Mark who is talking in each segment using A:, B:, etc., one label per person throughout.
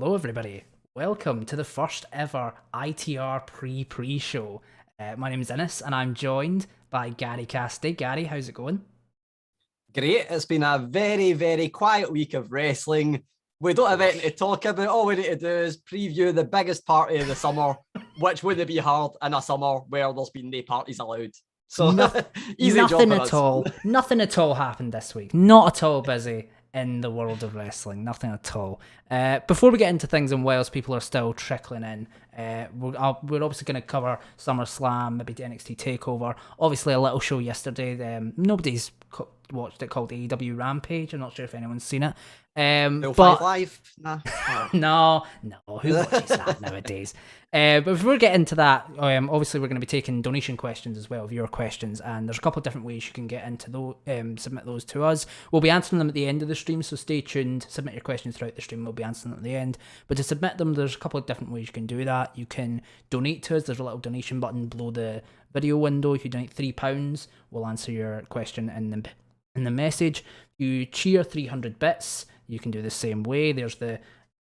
A: Hello, everybody. Welcome to the first ever ITR pre-show. My name is Innes, and I'm joined by Gary Cassidy. Gary, how's it going?
B: Great. It's been a very, very quiet week of wrestling. We don't have anything to talk about. All we need to do is preview the biggest party of the summer, which wouldn't be hard in a summer where there's been no parties allowed. So easy
A: nothing
B: job for
A: at
B: us.
A: all. Nothing at all happened this week. Not at all busy in the world of wrestling. Nothing at all. Before we get into things in Wales, people are still trickling in. We're obviously going to cover SummerSlam, maybe the NXT TakeOver. Obviously, a little show yesterday. Nobody's watched it, called AEW Rampage. I'm not sure if anyone's seen it.
B: But Live? Nah.
A: No, who watches that nowadays? But before we get into that, obviously we're going to be taking donation questions as well, viewer questions, and there's a couple of different ways you can get into those, submit those to us. We'll be answering them at the end of the stream, so stay tuned. Submit your questions throughout the stream, we'll be answering them at the end. But to submit them, there's a couple of different ways you can do that. You can donate to us. There's a little donation button below the video window. If you donate £3, we'll answer your question in the message. You cheer 300 bits. You can do the same way. There's the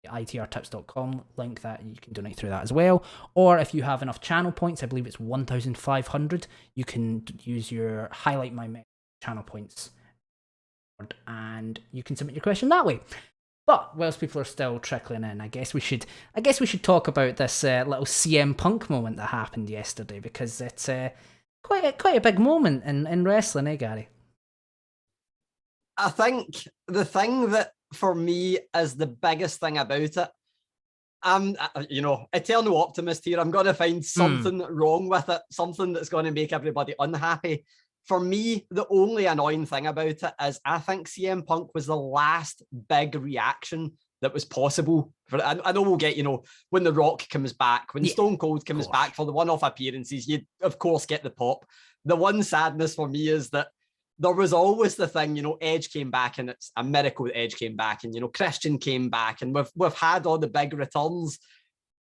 A: itrtips.com link that you can donate through that as well. Or if you have enough channel points, I believe it's 1,500, you can use your highlight my channel points and you can submit your question that way. But whilst people are still trickling in, I guess we should talk about this little CM Punk moment that happened yesterday, because it's quite a big moment in wrestling, Gary?
B: I think the thing that for me is the biggest thing about it, I'm, eternal optimist here. I'm going to find something wrong with it, something that's going to make everybody unhappy. For me, the only annoying thing about it is I think CM Punk was the last big reaction that was possible. I know we'll get, when The Rock comes back, when Stone Cold comes back for the one-off appearances, you of course get the pop. The one sadness for me is that there was always the thing, Edge came back, and it's a miracle that Edge came back, and Christian came back, and we've had all the big returns.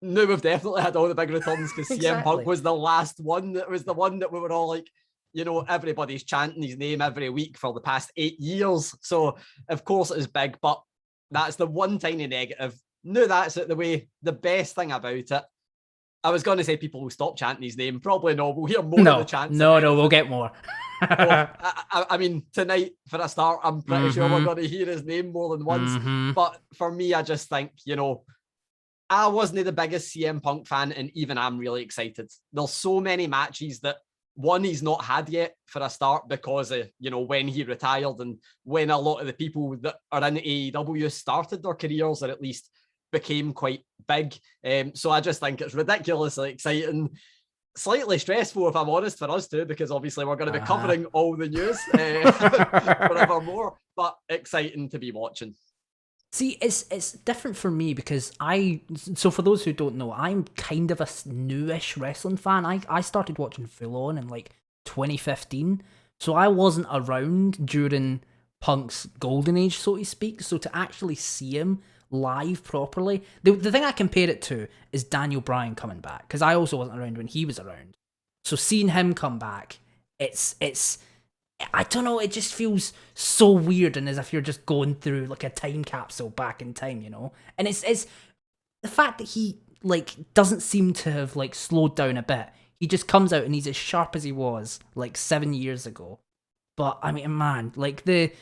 B: No, we've definitely had all the big returns, because CM Punk was the last one. That was the one that we were all like, everybody's chanting his name every week for the past 8 years. So of course it is big, but that's the one tiny negative. No, that's it. The best thing about it. I was going to say people will stop chanting his name. Probably no. We'll hear more of the chants.
A: No, we'll get more.
B: I mean, tonight, for a start, I'm pretty sure we're going to hear his name more than once. But for me, I just think, I wasn't the biggest CM Punk fan, and even I'm really excited. There's so many matches that, one, he's not had yet, for a start, because of, when he retired and when a lot of the people that are in AEW started their careers, or at least became quite big. So I just think it's ridiculously exciting. Slightly stressful, if I'm honest, for us too, because obviously we're going to be covering all the news forevermore, but exciting to be watching.
A: See, it's different for me, because so for those who don't know, I'm kind of a newish wrestling fan. I started watching full on in 2015, so I wasn't around during Punk's golden age, so to speak. So to actually see him live properly, the thing I compare it to is Daniel Bryan coming back, because I also wasn't around when he was around. So seeing him come back, it's I don't know, it just feels so weird, and as if you're just going through like a time capsule back in time, and it's the fact that he doesn't seem to have slowed down a bit. He just comes out and he's as sharp as he was 7 years ago. But I mean, man, the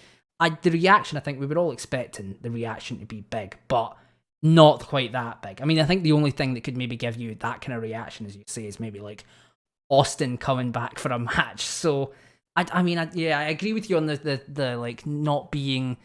A: reaction, I think we were all expecting the reaction to be big, but not quite that big. I mean, I think the only thing that could maybe give you that kind of reaction, as you say, is maybe Austin coming back for a match. So, I agree with you on the not being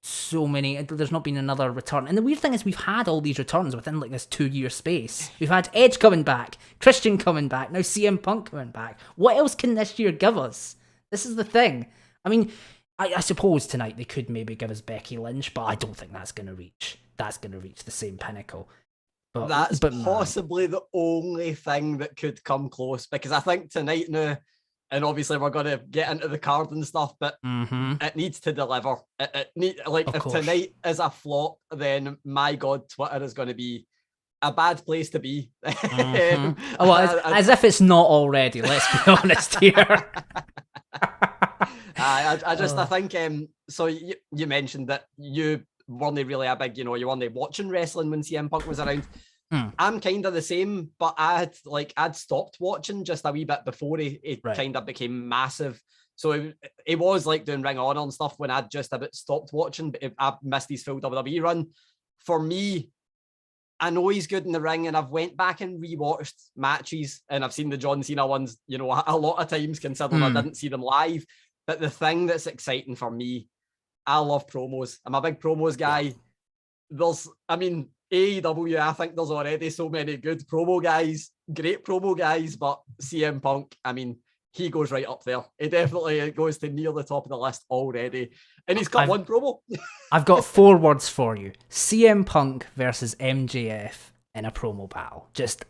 A: so many. There's not been another return, and the weird thing is we've had all these returns within this 2-year space. We've had Edge coming back, Christian coming back, now CM Punk coming back. What else can this year give us? This is the thing. I mean, I suppose tonight they could maybe give us Becky Lynch, but I don't think that's going to reach the same pinnacle. But
B: that's possibly the only thing that could come close, because I think tonight now, and obviously we're going to get into the card and stuff, but it needs to deliver. If tonight is a flop, then my God, Twitter is going to be a bad place to be.
A: As if it's not already, let's be honest here.
B: I think, so you mentioned that you weren't really a big, you weren't watching wrestling when CM Punk was around. I'm kind of the same, but I'd stopped watching just a wee bit before he kind of became massive. So it was like doing Ring of Honor and stuff when I'd just about stopped watching, but I missed his full WWE run. For me, I know he's good in the ring, and I've went back and rewatched matches, and I've seen the John Cena ones, a lot of times, considering I didn't see them live. But the thing that's exciting for me, I love promos. I'm a big promos guy. AEW, I think there's already so many good promo guys, great promo guys, but CM Punk, he goes right up there. He definitely goes to near the top of the list already. And he's cut one promo. I've
A: got 4 words for you. CM Punk versus MJF in a promo battle. Just,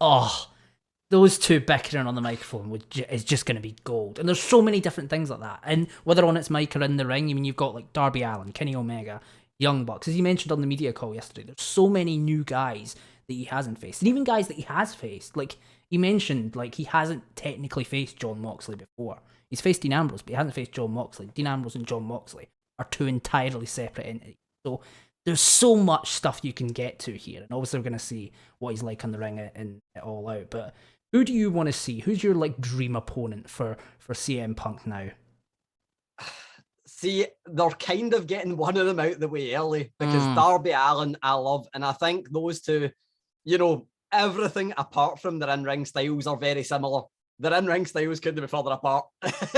A: those two bickering on the microphone is just going to be gold. And there's so many different things like that. And whether on its mic or in the ring, you've got like Darby Allin, Kenny Omega, Young Bucks. As you mentioned on the media call yesterday, there's so many new guys that he hasn't faced. And even guys that he has faced. Like, he mentioned, he hasn't technically faced Jon Moxley before. He's faced Dean Ambrose, but he hasn't faced Jon Moxley. Dean Ambrose and Jon Moxley are 2 entirely separate entities. So there's so much stuff you can get to here. And obviously we're going to see what he's like on the ring and it all out. But who do you want to see? Who's your dream opponent for CM Punk now?
B: See, they're kind of getting one of them out the way early, because Darby Allin I love, and I think those two, everything apart from their in-ring styles are very similar. Their in-ring styles couldn't be further apart.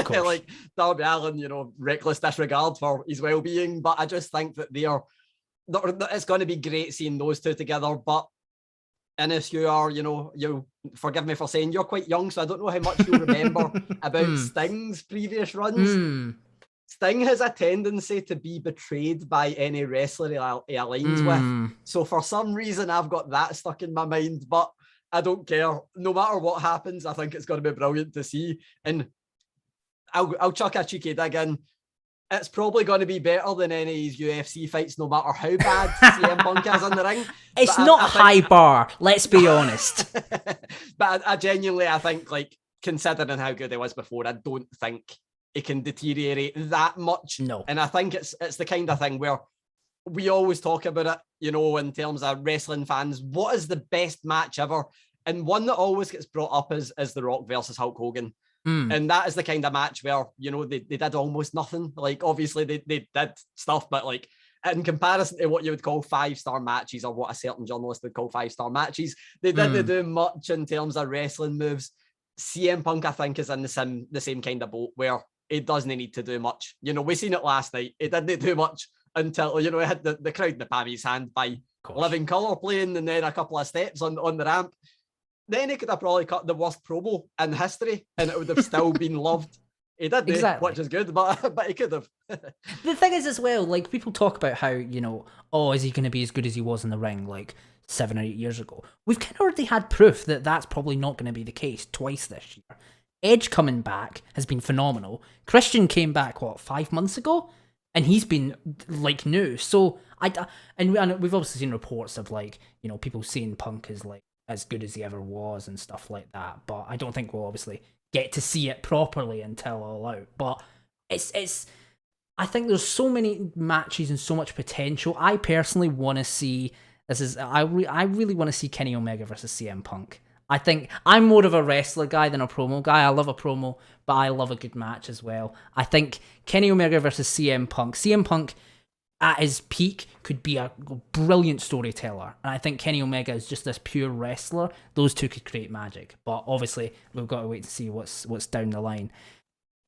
B: Like Darby Allin, reckless disregard for his well-being, but I just think that it's going to be great seeing those two together. But Innes, you are, you forgive me for saying you're quite young, so I don't know how much you remember about Sting's previous runs. Sting has a tendency to be betrayed by any wrestler he aligns with. So for some reason, I've got that stuck in my mind, but I don't care. No matter what happens, I think it's going to be brilliant to see. And I'll chuck a cheeky dig in. It's probably going to be better than any of his UFC fights, no matter how bad CM Punk is in the ring.
A: It's not a high bar, let's be honest.
B: But I genuinely, I think, considering how good he was before, I don't think it can deteriorate that much.
A: No.
B: And I think it's the kind of thing where we always talk about it, in terms of wrestling fans. What is the best match ever? And one that always gets brought up is The Rock versus Hulk Hogan. And that is the kind of match where, they did almost nothing. Obviously they did stuff, but in comparison to what you would call 5-star matches, or what a certain journalist would call 5-star matches, they didn't do much in terms of wrestling moves. CM Punk, I think, is in the same kind of boat where it doesn't need to do much. We seen it last night. It didn't do much until, he had the crowd in the palm of his hand by Living Colour playing, and then a couple of steps on the ramp. Then he could have probably cut the worst promo in history, and it would have still been loved. He did, exactly. Which is good, but he could have.
A: The thing is as well, people talk about how, is he going to be as good as he was in the ring, 7 or 8 years ago? We've kind of already had proof that that's probably not going to be the case twice this year. Edge coming back has been phenomenal. Christian came back, 5 months ago? And he's been, new. So, and we've obviously seen reports of, people saying Punk is, as good as he ever was and stuff like that. But I don't think we'll obviously get to see it properly until All Out. But it's I think there's so many matches and so much potential. I personally want to see, I really want to see Kenny Omega versus CM Punk. I think I'm more of a wrestler guy than a promo guy. I love a promo, but I love a good match as well. I think Kenny Omega versus CM Punk. CM Punk at his peak could be a brilliant storyteller. And I think Kenny Omega is just this pure wrestler. Those two could create magic. But obviously, we've got to wait to see what's down the line.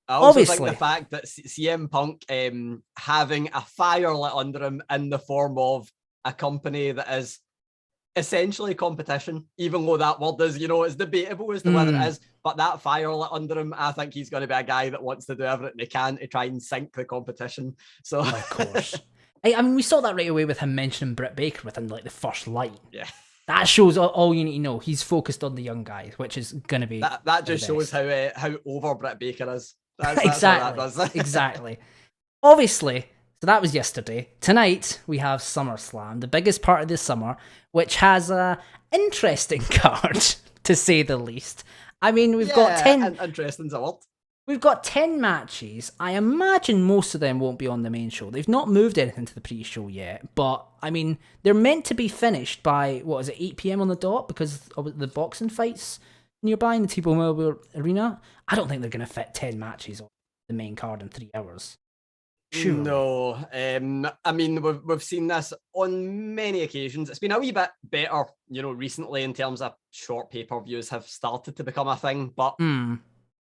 B: I also think the fact that CM Punk having a fire lit under him in the form of a company that is essentially competition, even though that word is, it's debatable as to whether it is, but that fire lit under him, I think he's going to be a guy that wants to do everything he can to try and sink the competition. So
A: of course. I mean, we saw that right away with him mentioning Britt Baker within the first line.
B: Yeah.
A: That shows all you need to know. He's focused on the young guys, which is going to be...
B: That just shows how over Britt Baker is. That's
A: exactly.
B: That's what that does.
A: Exactly. Obviously... So that was yesterday. Tonight, we have SummerSlam, the biggest part of the summer, which has a interesting card, to say the least. I mean, we've got 10...
B: Interesting's a word.
A: We've got 10 matches. I imagine most of them won't be on the main show. They've not moved anything to the pre-show yet, but I mean, they're meant to be finished by, 8 p.m. on the dot because of the boxing fights nearby in the T-Mobile Arena. I don't think they're going to fit 10 matches on the main card in 3 hours. Surely.
B: No, I mean, we've seen this on many occasions. It's been a wee bit better, recently in terms of short pay-per-views have started to become a thing, but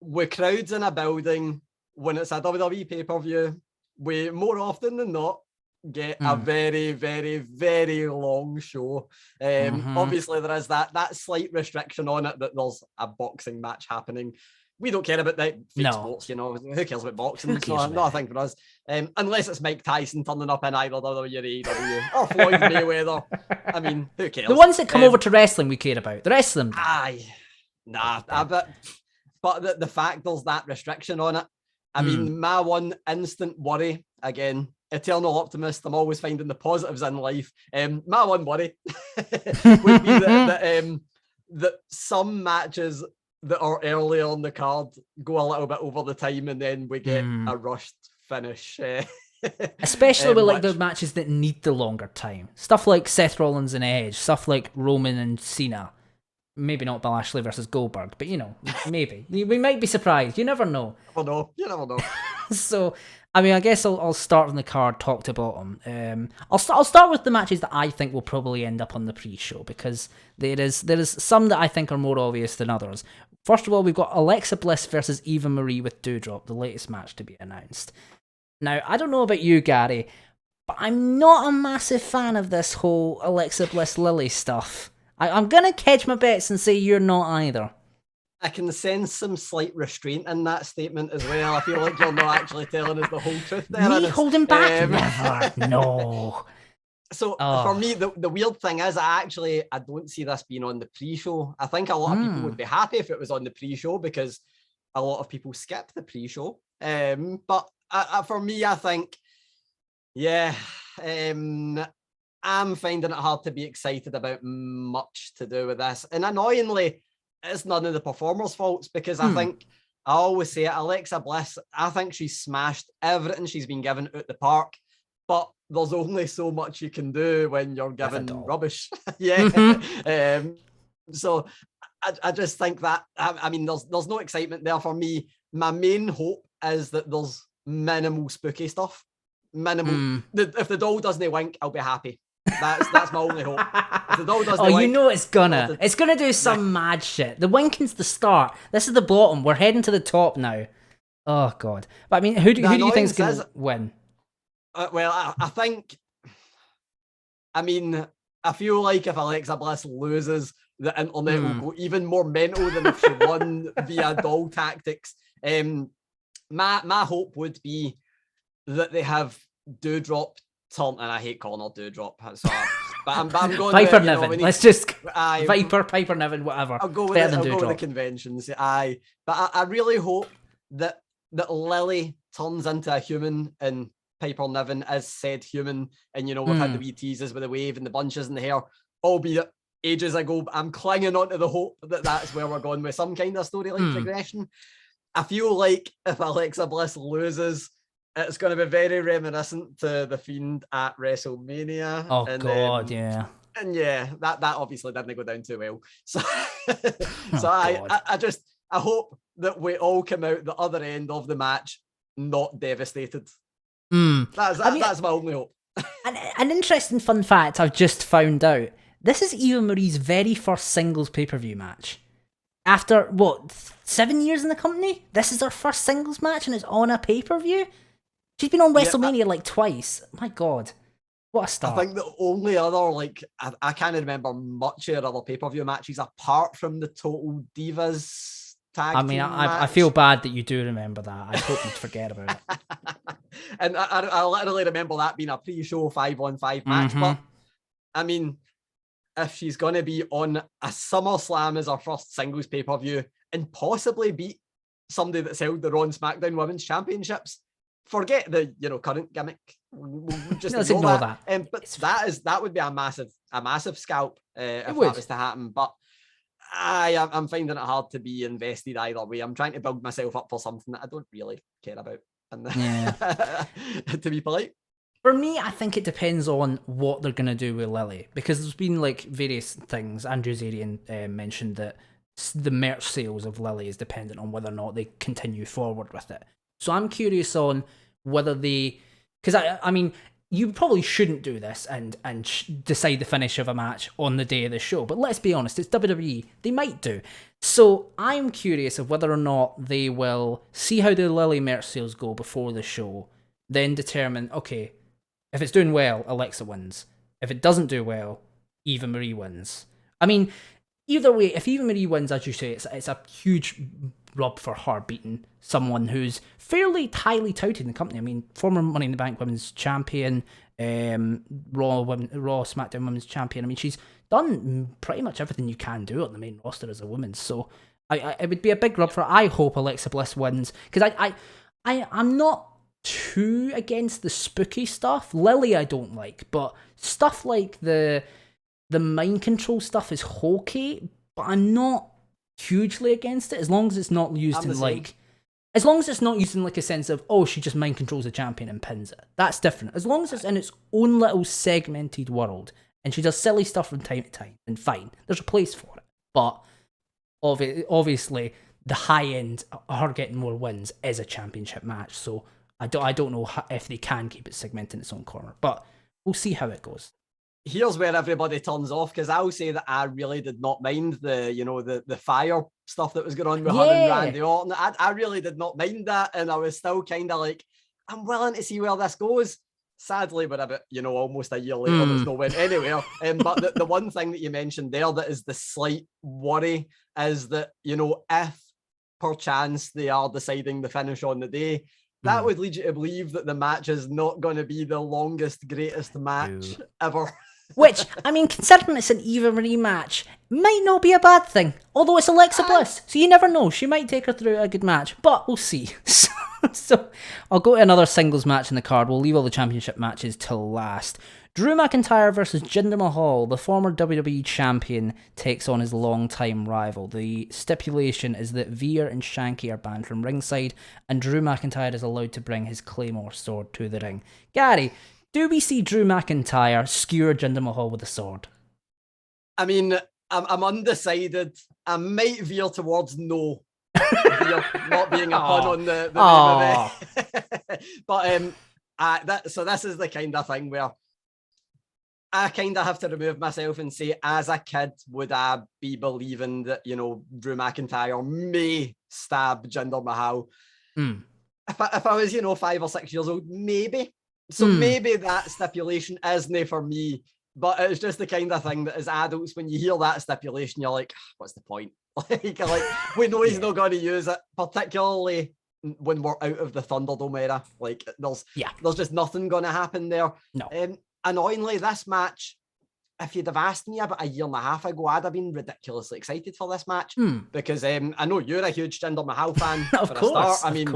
B: with crowds in a building, when it's a WWE pay-per-view, we more often than not get a very, very, very long show. Obviously, there is that slight restriction on it that there's a boxing match happening. We don't care about that fake sports, who cares about boxing? It's not a thing for us. Unless it's Mike Tyson turning up in either WWE or AEW or Floyd Mayweather. I mean, who cares?
A: The ones that come over to wrestling we care about. The rest of them.
B: But the fact there's that restriction on it, I mean, my one instant worry, again, eternal optimist, I'm always finding the positives in life. My one worry would be that some matches that are earlier on the card go a little bit over the time and then we get a rushed finish.
A: Especially with the matches that need the longer time. Stuff like Seth Rollins and Edge, stuff like Roman and Cena. Maybe not Lashley versus Goldberg, but maybe. We might be surprised. You never know.
B: You never know.
A: So, I mean, I guess I'll start on the card, top to bottom. I'll start with the matches that I think will probably end up on the pre-show, because there is some that I think are more obvious than others. First of all, we've got Alexa Bliss versus Eva Marie with Doudrop, the latest match to be announced. Now, I don't know about you, Gary, but I'm not a massive fan of this whole Alexa Bliss Lily stuff. I'm going to catch my bets and say you're not either.
B: I can sense some slight restraint in that statement as well. I feel like you're not actually telling us the whole truth there.
A: Me holding back? Never. No.
B: So for me, the weird thing is I don't see this being on the pre-show. I think a lot of people would be happy if it was on the pre-show because a lot of people skip the pre-show. But for me, I think, I'm finding it hard to be excited about much to do with this. And annoyingly, it's none of the performers' faults because I think, I always say it, Alexa Bliss, I think she's smashed everything she's been given at the park, but there's only so much you can do when you're given rubbish. So I just think that, I mean, there's no excitement there for me. My main hope is that there's minimal spooky stuff. Minimal. If the doll doesn't wink, I'll be happy. That's my only hope. If the doll doesn't wink,
A: it's gonna do some mad shit. The winking's the start. This is the bottom. We're heading to the top now. Oh god. But I mean, who do you think's gonna win?
B: Well, I think. I mean, I feel like if Alexa Bliss loses, the internet will go even more mental than if she won via doll tactics. My hope would be that they have Doudrop turn, and I hate calling her Doudrop, so I'm going
A: Viper Niven. Let's just Piper Niven, whatever.
B: I'll go with the conventions. But I really hope that Lily turns into a human and Piper Niven is said human, and we've had the wee teases with the wave and the bunches in the hair, albeit ages ago, but I'm clinging on to the hope that that's where we're going with some kind of storyline progression. I feel like if Alexa Bliss loses, it's going to be very reminiscent to The Fiend at WrestleMania.
A: Oh, and, God, yeah.
B: And that obviously didn't go down too well. So, I hope that we all come out the other end of the match not devastated. That's my only hope.
A: An interesting fun fact I've just found out. This is Eva Marie's very first singles pay-per-view match. After, 7 years in the company? This is her first singles match and it's on a pay-per-view? She's been on WrestleMania twice. My God. What a start.
B: I think the only other, I can't remember much of her other pay-per-view matches apart from the Total Divas tag team match.
A: I feel bad that you do remember that. I hope you'd forget about it.
B: And I literally remember that being a pre-show 5-on-5 match. But, I mean, if she's going to be on a SummerSlam as her first singles pay-per-view and possibly beat somebody that's held the Raw and SmackDown Women's Championships, forget the current gimmick. We'll just ignore that. But that would be a massive scalp if that was to happen. But I'm finding it hard to be invested either way. I'm trying to build myself up for something that I don't really care about. And to be polite.
A: For me, I think it depends on what they're going to do with Lily, because there's been like various things. Andrew Zarian mentioned that the merch sales of Lily is dependent on whether or not they continue forward with it. So I'm curious on whether they, because I mean, you probably shouldn't do this and decide the finish of a match on the day of the show. But let's be honest, it's WWE. They might do. So I'm curious of whether or not they will see how the Lily merch sales go before the show, then determine, okay, if it's doing well, Alexa wins. If it doesn't do well, Eva Marie wins. I mean, either way, if Eva Marie wins, as you say, it's a huge rub for her beating someone who's fairly highly touted in the company. I mean, former Money in the Bank Women's Champion, Raw SmackDown Women's Champion. I mean, she's done pretty much everything you can do on the main roster as a woman. So it would be a big rub for her. I hope Alexa Bliss wins, because I'm not too against the spooky stuff. Lily I don't like, but stuff like the mind control stuff is hokey, but I'm not hugely against it, as long as it's not used in like, as long as it's not used in like a sense of, oh, she just mind controls the champion and pins it. That's different. As long as it's in its own little segmented world and she does silly stuff from time to time, then fine, there's a place for it. But obviously the high end, her getting more wins, is a championship match, so I don't know if they can keep it segmented in its own corner, but we'll see how it goes.
B: Here's where everybody turns off, because I'll say that I really did not mind the fire stuff that was going on with her and Randy Orton. I really did not mind that, and I was still kind of like, I'm willing to see where this goes. Sadly, we're about, almost a year later, there's no win anywhere. But the one thing that you mentioned there that is the slight worry is that, if perchance they are deciding the finish on the day, that would lead you to believe that the match is not going to be the longest, greatest match ever.
A: Which, I mean, considering it's an Eva Marie match, might not be a bad thing. Although it's Alexa Bliss, so you never know. She might take her through a good match, but we'll see. So I'll go to another singles match in the card. We'll leave all the championship matches till last. Drew McIntyre versus Jinder Mahal. The former WWE champion takes on his longtime rival. The stipulation is that Veer and Shanky are banned from ringside, and Drew McIntyre is allowed to bring his Claymore sword to the ring. Gary, do we see Drew McIntyre skewer Jinder Mahal with a sword?
B: I mean, I'm undecided. I might veer towards no. Veer not being a pun on the name of it. But so this is the kind of thing where I kind of have to remove myself and say, as a kid, would I be believing that, Drew McIntyre may stab Jinder Mahal? If I was, 5 or 6 years old, maybe. So maybe that stipulation isn't for me, but it's just the kind of thing that as adults, when you hear that stipulation, you're like, what's the point? like we know he's not going to use it, particularly when we're out of the Thunderdome era. Like there's just nothing going to happen there.
A: No.
B: Annoyingly, this match, if you'd have asked me about a year and a half ago, I'd have been ridiculously excited for this match because I know you're a huge Jinder Mahal fan.
A: Of course. I mean,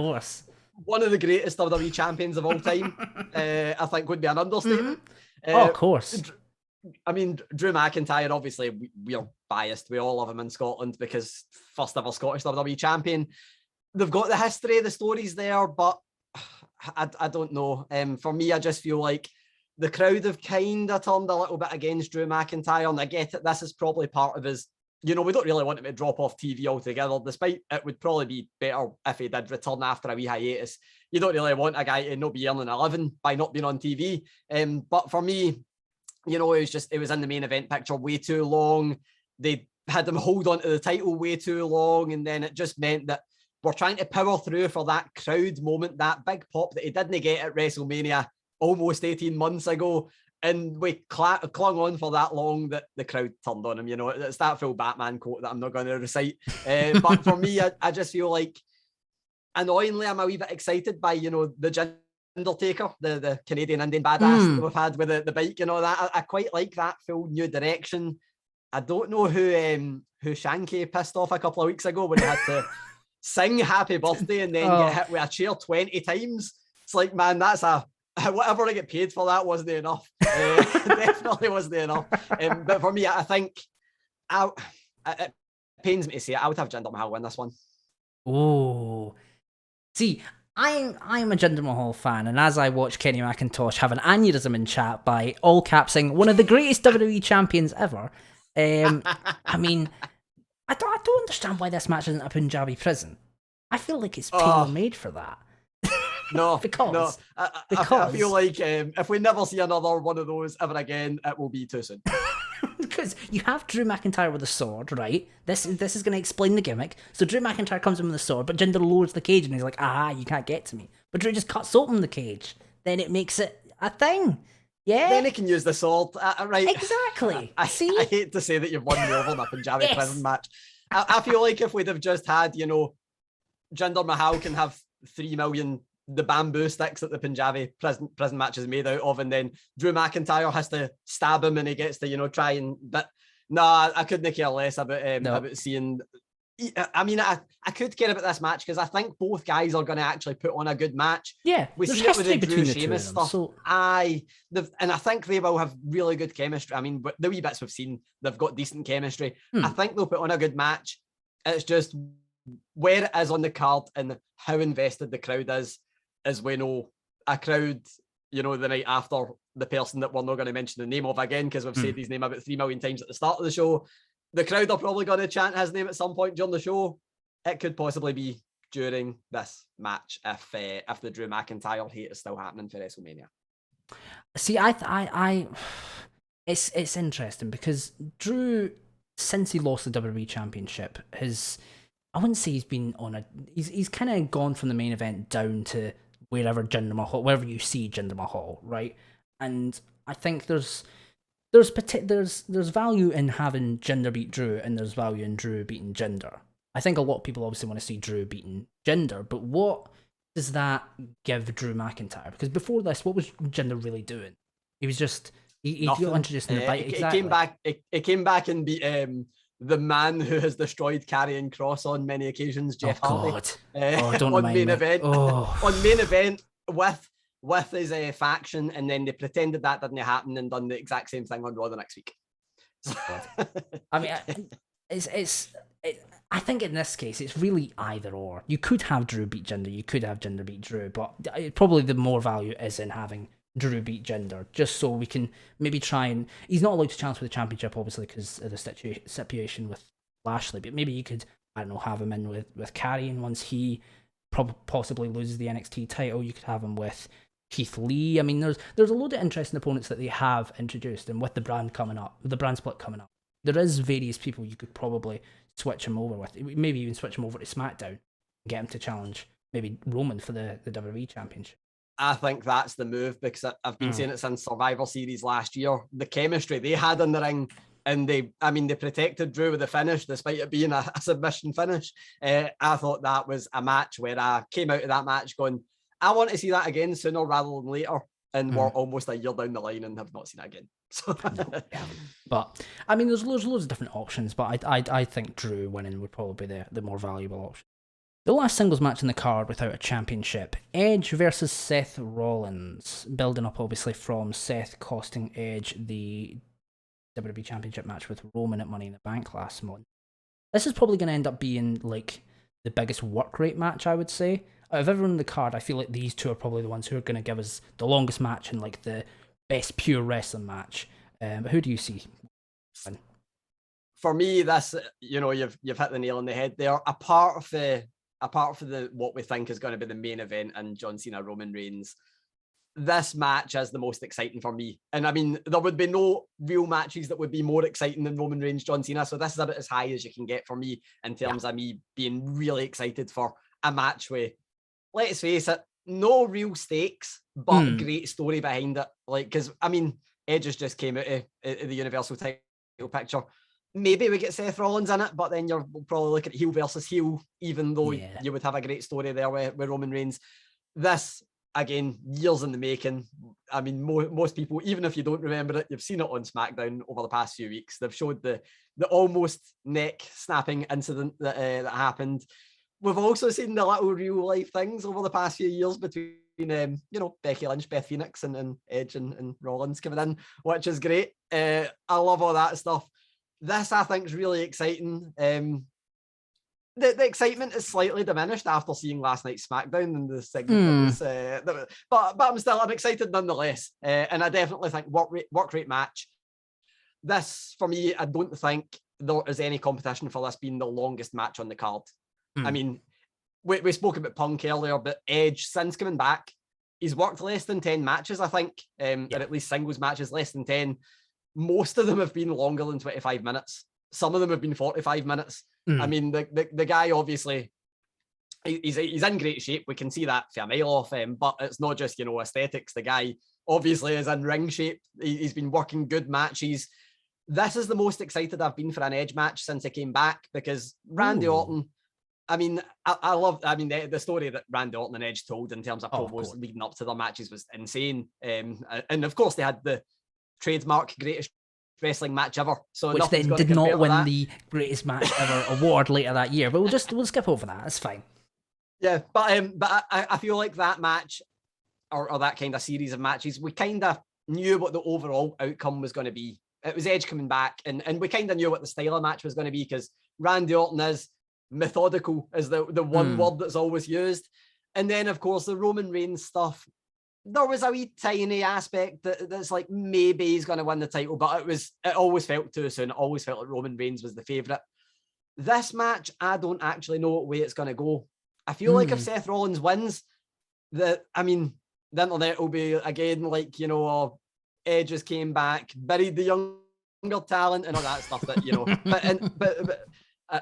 B: one of the greatest WWE champions of all time, I think would be an understatement.
A: Of course.
B: I mean, Drew McIntyre, obviously, we're biased. We all love him in Scotland because first ever Scottish WWE champion. They've got the history, the stories there, but I don't know. For me, I just feel like the crowd have kind of turned a little bit against Drew McIntyre, and I get it. This is probably part of his, we don't really want him to drop off TV altogether, despite it would probably be better if he did return after a wee hiatus. You don't really want a guy to not be earning 11 by not being on TV. But for me, it was in the main event picture way too long. They had him hold on to the title way too long, and then it just meant that we're trying to power through for that crowd moment, that big pop that he didn't get at WrestleMania almost 18 months ago, and we clung on for that long that the crowd turned on him. It's that full Batman quote that I'm not going to recite. But for me, I just feel like, annoyingly, I'm a wee bit excited by, the Undertaker, the Canadian Indian badass that we've had with the bike and all that. I quite like that full new direction. I don't know who Shanky pissed off a couple of weeks ago when he had to sing Happy Birthday and then get hit with a chair 20 times. It's like, man, that's whatever I get paid for that wasn't enough. Definitely wasn't enough. But for me, I think pains me to say it, I would have Jinder Mahal win this one.
A: Oh, see, I'm a Jinder Mahal fan, and as I watch Kenny McIntosh have an aneurysm in chat by all capsing one of the greatest WWE champions ever, I mean, I don't understand why this match isn't a Punjabi prison. I feel like it's tailor-made for that.
B: No,
A: because
B: I feel like if we never see another one of those ever again, it will be too soon.
A: Because you have Drew McIntyre with a sword, right? This is going to explain the gimmick. So Drew McIntyre comes in with a sword, but Jinder lowers the cage and he's like, aha, you can't get to me. But Drew just cuts open the cage. Then it makes it a thing. Yeah?
B: Then he can use the sword, right?
A: Exactly.
B: I hate to say that you've won me over in a Punjabi prison match. I feel like if we'd have just had, Jinder Mahal can have 3 million the bamboo sticks that the Punjabi prison match is made out of, and then Drew McIntyre has to stab him and he gets to try and. But no, I couldn't care less about seeing. I mean, I could care about this match because I think both guys are going to actually put on a good match.
A: Yeah,
B: we've seen it with the Drew Sheamus stuff. So... and I think they will have really good chemistry. I mean, the wee bits we've seen, they've got decent chemistry. I think they'll put on a good match. It's just where it is on the card and how invested the crowd is. As we know, a crowd, the night after the person that we're not going to mention the name of again, because we've said his name about 3 million times at the start of the show, the crowd are probably going to chant his name at some point during the show. It could possibly be during this match if the Drew McIntyre hate is still happening for WrestleMania.
A: See, it's interesting because Drew, since he lost the WWE Championship, I wouldn't say he's been on he's kind of gone from the main event down to wherever you see Jinder Mahal, right? And I think there's value in having Jinder beat Drew, and there's value in Drew beating Jinder. I think a lot of people obviously want to see Drew beating Jinder, but what does that give Drew McIntyre? Because before this, what was Jinder really doing? He was just he got introduced in the bite. Exactly.
B: He came back and beat the man who has destroyed Karrion Kross on many occasions, Jeff Hardy.
A: On main event.
B: On main event with his faction, and then they pretended that didn't happen and done the exact same thing on Raw the next week.
A: I mean, I think in this case it's really either or. You could have Drew beat Jinder, you could have Jinder beat Drew, but probably the more value is in having Drew beat Jinder, just so we can maybe try and... He's not allowed to challenge for the championship, obviously, because of the situation with Lashley, but maybe you could, I don't know, have him in with Karrion once he possibly loses the NXT title. You could have him with Keith Lee. I mean, there's a load of interesting opponents that they have introduced, and with the brand split coming up, there is various people you could probably switch him over with. Maybe even switch him over to SmackDown and get him to challenge maybe Roman for the WWE Championship.
B: I think that's the move, because I've been saying it since Survivor Series last year. The chemistry they had in the ring, and they protected Drew with the finish, despite it being a submission finish. I thought that was a match where I came out of that match going, I want to see that again sooner rather than later. And we're almost a year down the line and have not seen it again. So.
A: But I mean, there's loads of different options, but I think Drew winning would probably be the more valuable option. The last singles match in the card without a championship, Edge versus Seth Rollins, building up obviously from Seth costing Edge the WWE Championship match with Roman at Money in the Bank last month. This is probably going to end up being like the biggest work rate match, I would say. Out of everyone in the card, I feel like these two are probably the ones who are going to give us the longest match and like the best pure wrestling match. But who do you see?
B: For me, this, you've hit the nail on the head there. Apart from what we think is going to be the main event and John Cena Roman Reigns, this match is the most exciting for me. And I mean, there would be no real matches that would be more exciting than Roman Reigns, John Cena. So this is about as high as you can get for me in terms of me being really excited for a match with, let's face it, no real stakes, but great story behind it. Like, because I mean, Edge just came out of the Universal title picture. Maybe we get Seth Rollins in it, but then you're probably looking at heel versus heel, even though you would have a great story there with Roman Reigns. This, again, years in the making. I mean, most people, even if you don't remember it, you've seen it on SmackDown over the past few weeks. They've showed the almost neck snapping incident that happened. We've also seen the little real life things over the past few years between, Becky Lynch, Beth Phoenix, and Edge and Rollins coming in, which is great. I love all that stuff. This I think is really exciting. The excitement is slightly diminished after seeing last night's SmackDown and the segment but I'm excited nonetheless. And I definitely think work rate match. This, for me, I don't think there is any competition for this being the longest match on the card. I mean, we spoke about Punk earlier, but Edge, since coming back, he's worked less than 10 matches, I think, or at least singles matches, less than 10. Most of them have been longer than 25 minutes. Some of them have been 45 minutes. I mean, the guy, obviously, he's in great shape. We can see that for a mile off him, but it's not just, aesthetics. The guy obviously is in ring shape. He's been working good matches. This is the most excited I've been for an Edge match since he came back, because Randy Orton, I mean, I love, the story that Randy Orton and Edge told in terms of promos leading up to their matches was insane. And of course, they had the trademark greatest wrestling match ever. So
A: which then did not win the greatest match ever award later that year. But we'll skip over that. It's fine.
B: Yeah, but I feel like that match or that kind of series of matches, we kind of knew what the overall outcome was going to be. It was Edge coming back, and we kind of knew what the style of match was going to be, because Randy Orton is methodical, is the one word that's always used. And then, of course, the Roman Reigns stuff, there was a wee tiny aspect that's like maybe he's going to win the title, but it always felt too soon. It always felt like Roman Reigns was the favourite. This match, I don't actually know what way it's going to go. I feel like if Seth Rollins wins, the internet will be again like, Edge just came back, buried the younger talent and all that stuff that, but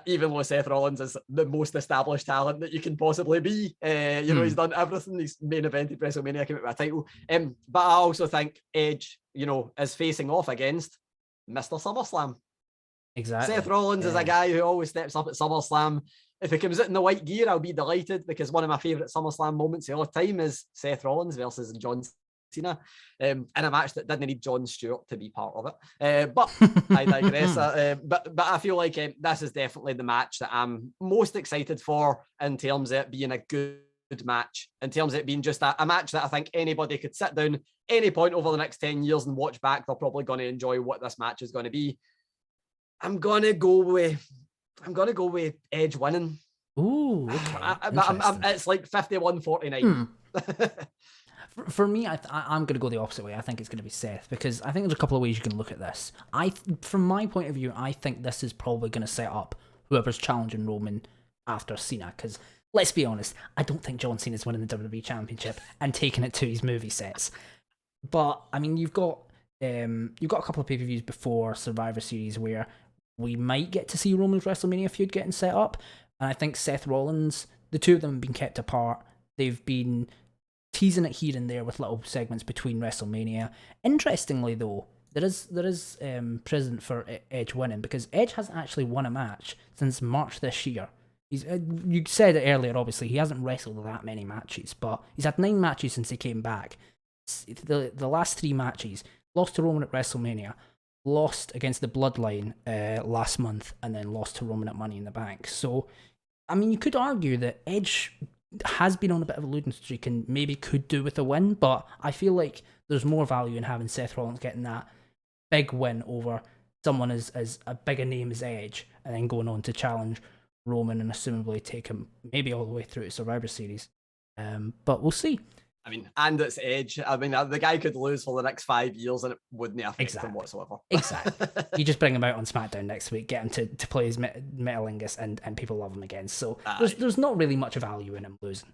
B: even though Seth Rollins is the most established talent that you can possibly be, he's done everything. He's main evented WrestleMania, came out with a title. But I also think Edge, is facing off against Mr. SummerSlam.
A: Exactly.
B: Seth Rollins is a guy who always steps up at SummerSlam. If he comes out in the white gear, I'll be delighted, because one of my favourite SummerSlam moments of all time is Seth Rollins versus John Cena, in a match that didn't need Jon Stewart to be part of it. But I digress. But I feel like this is definitely the match that I'm most excited for, in terms of it being a good match, in terms of it being just a match that I think anybody could sit down any point over the next 10 years and watch back. They're probably going to enjoy what this match is going to be. I'm gonna go with Edge winning.
A: Ooh, okay.
B: It's like 51-49.
A: For me, I'm going to go the opposite way. I think it's going to be Seth, because I think there's a couple of ways you can look at this. From my point of view, I think this is probably going to set up whoever's challenging Roman after Cena, because let's be honest, I don't think John Cena's winning the WWE Championship and taking it to his movie sets. But I mean, you've got a couple of pay-per-views before Survivor Series where we might get to see Roman's WrestleMania feud getting set up, and I think Seth Rollins, the two of them have been kept apart. They've been teasing it here and there with little segments between WrestleMania. Interestingly, though, there is precedent for Edge winning, because Edge hasn't actually won a match since March this year. You said it earlier, obviously, he hasn't wrestled that many matches, but he's had 9 matches since he came back. The last 3 matches, lost to Roman at WrestleMania, lost against the Bloodline last month, and then lost to Roman at Money in the Bank. So, I mean, you could argue that Edge has been on a bit of a losing streak and maybe could do with a win, but I feel like there's more value in having Seth Rollins getting that big win over someone as a bigger name as Edge, and then going on to challenge Roman and assumably take him maybe all the way through to Survivor Series. But we'll see.
B: I mean, and it's Edge. I mean, the guy could lose for the next 5 years and it wouldn't affect him whatsoever.
A: Exactly. You just bring him out on SmackDown next week, get him to play his Metalingus, and people love him again. So there's not really much value in him losing.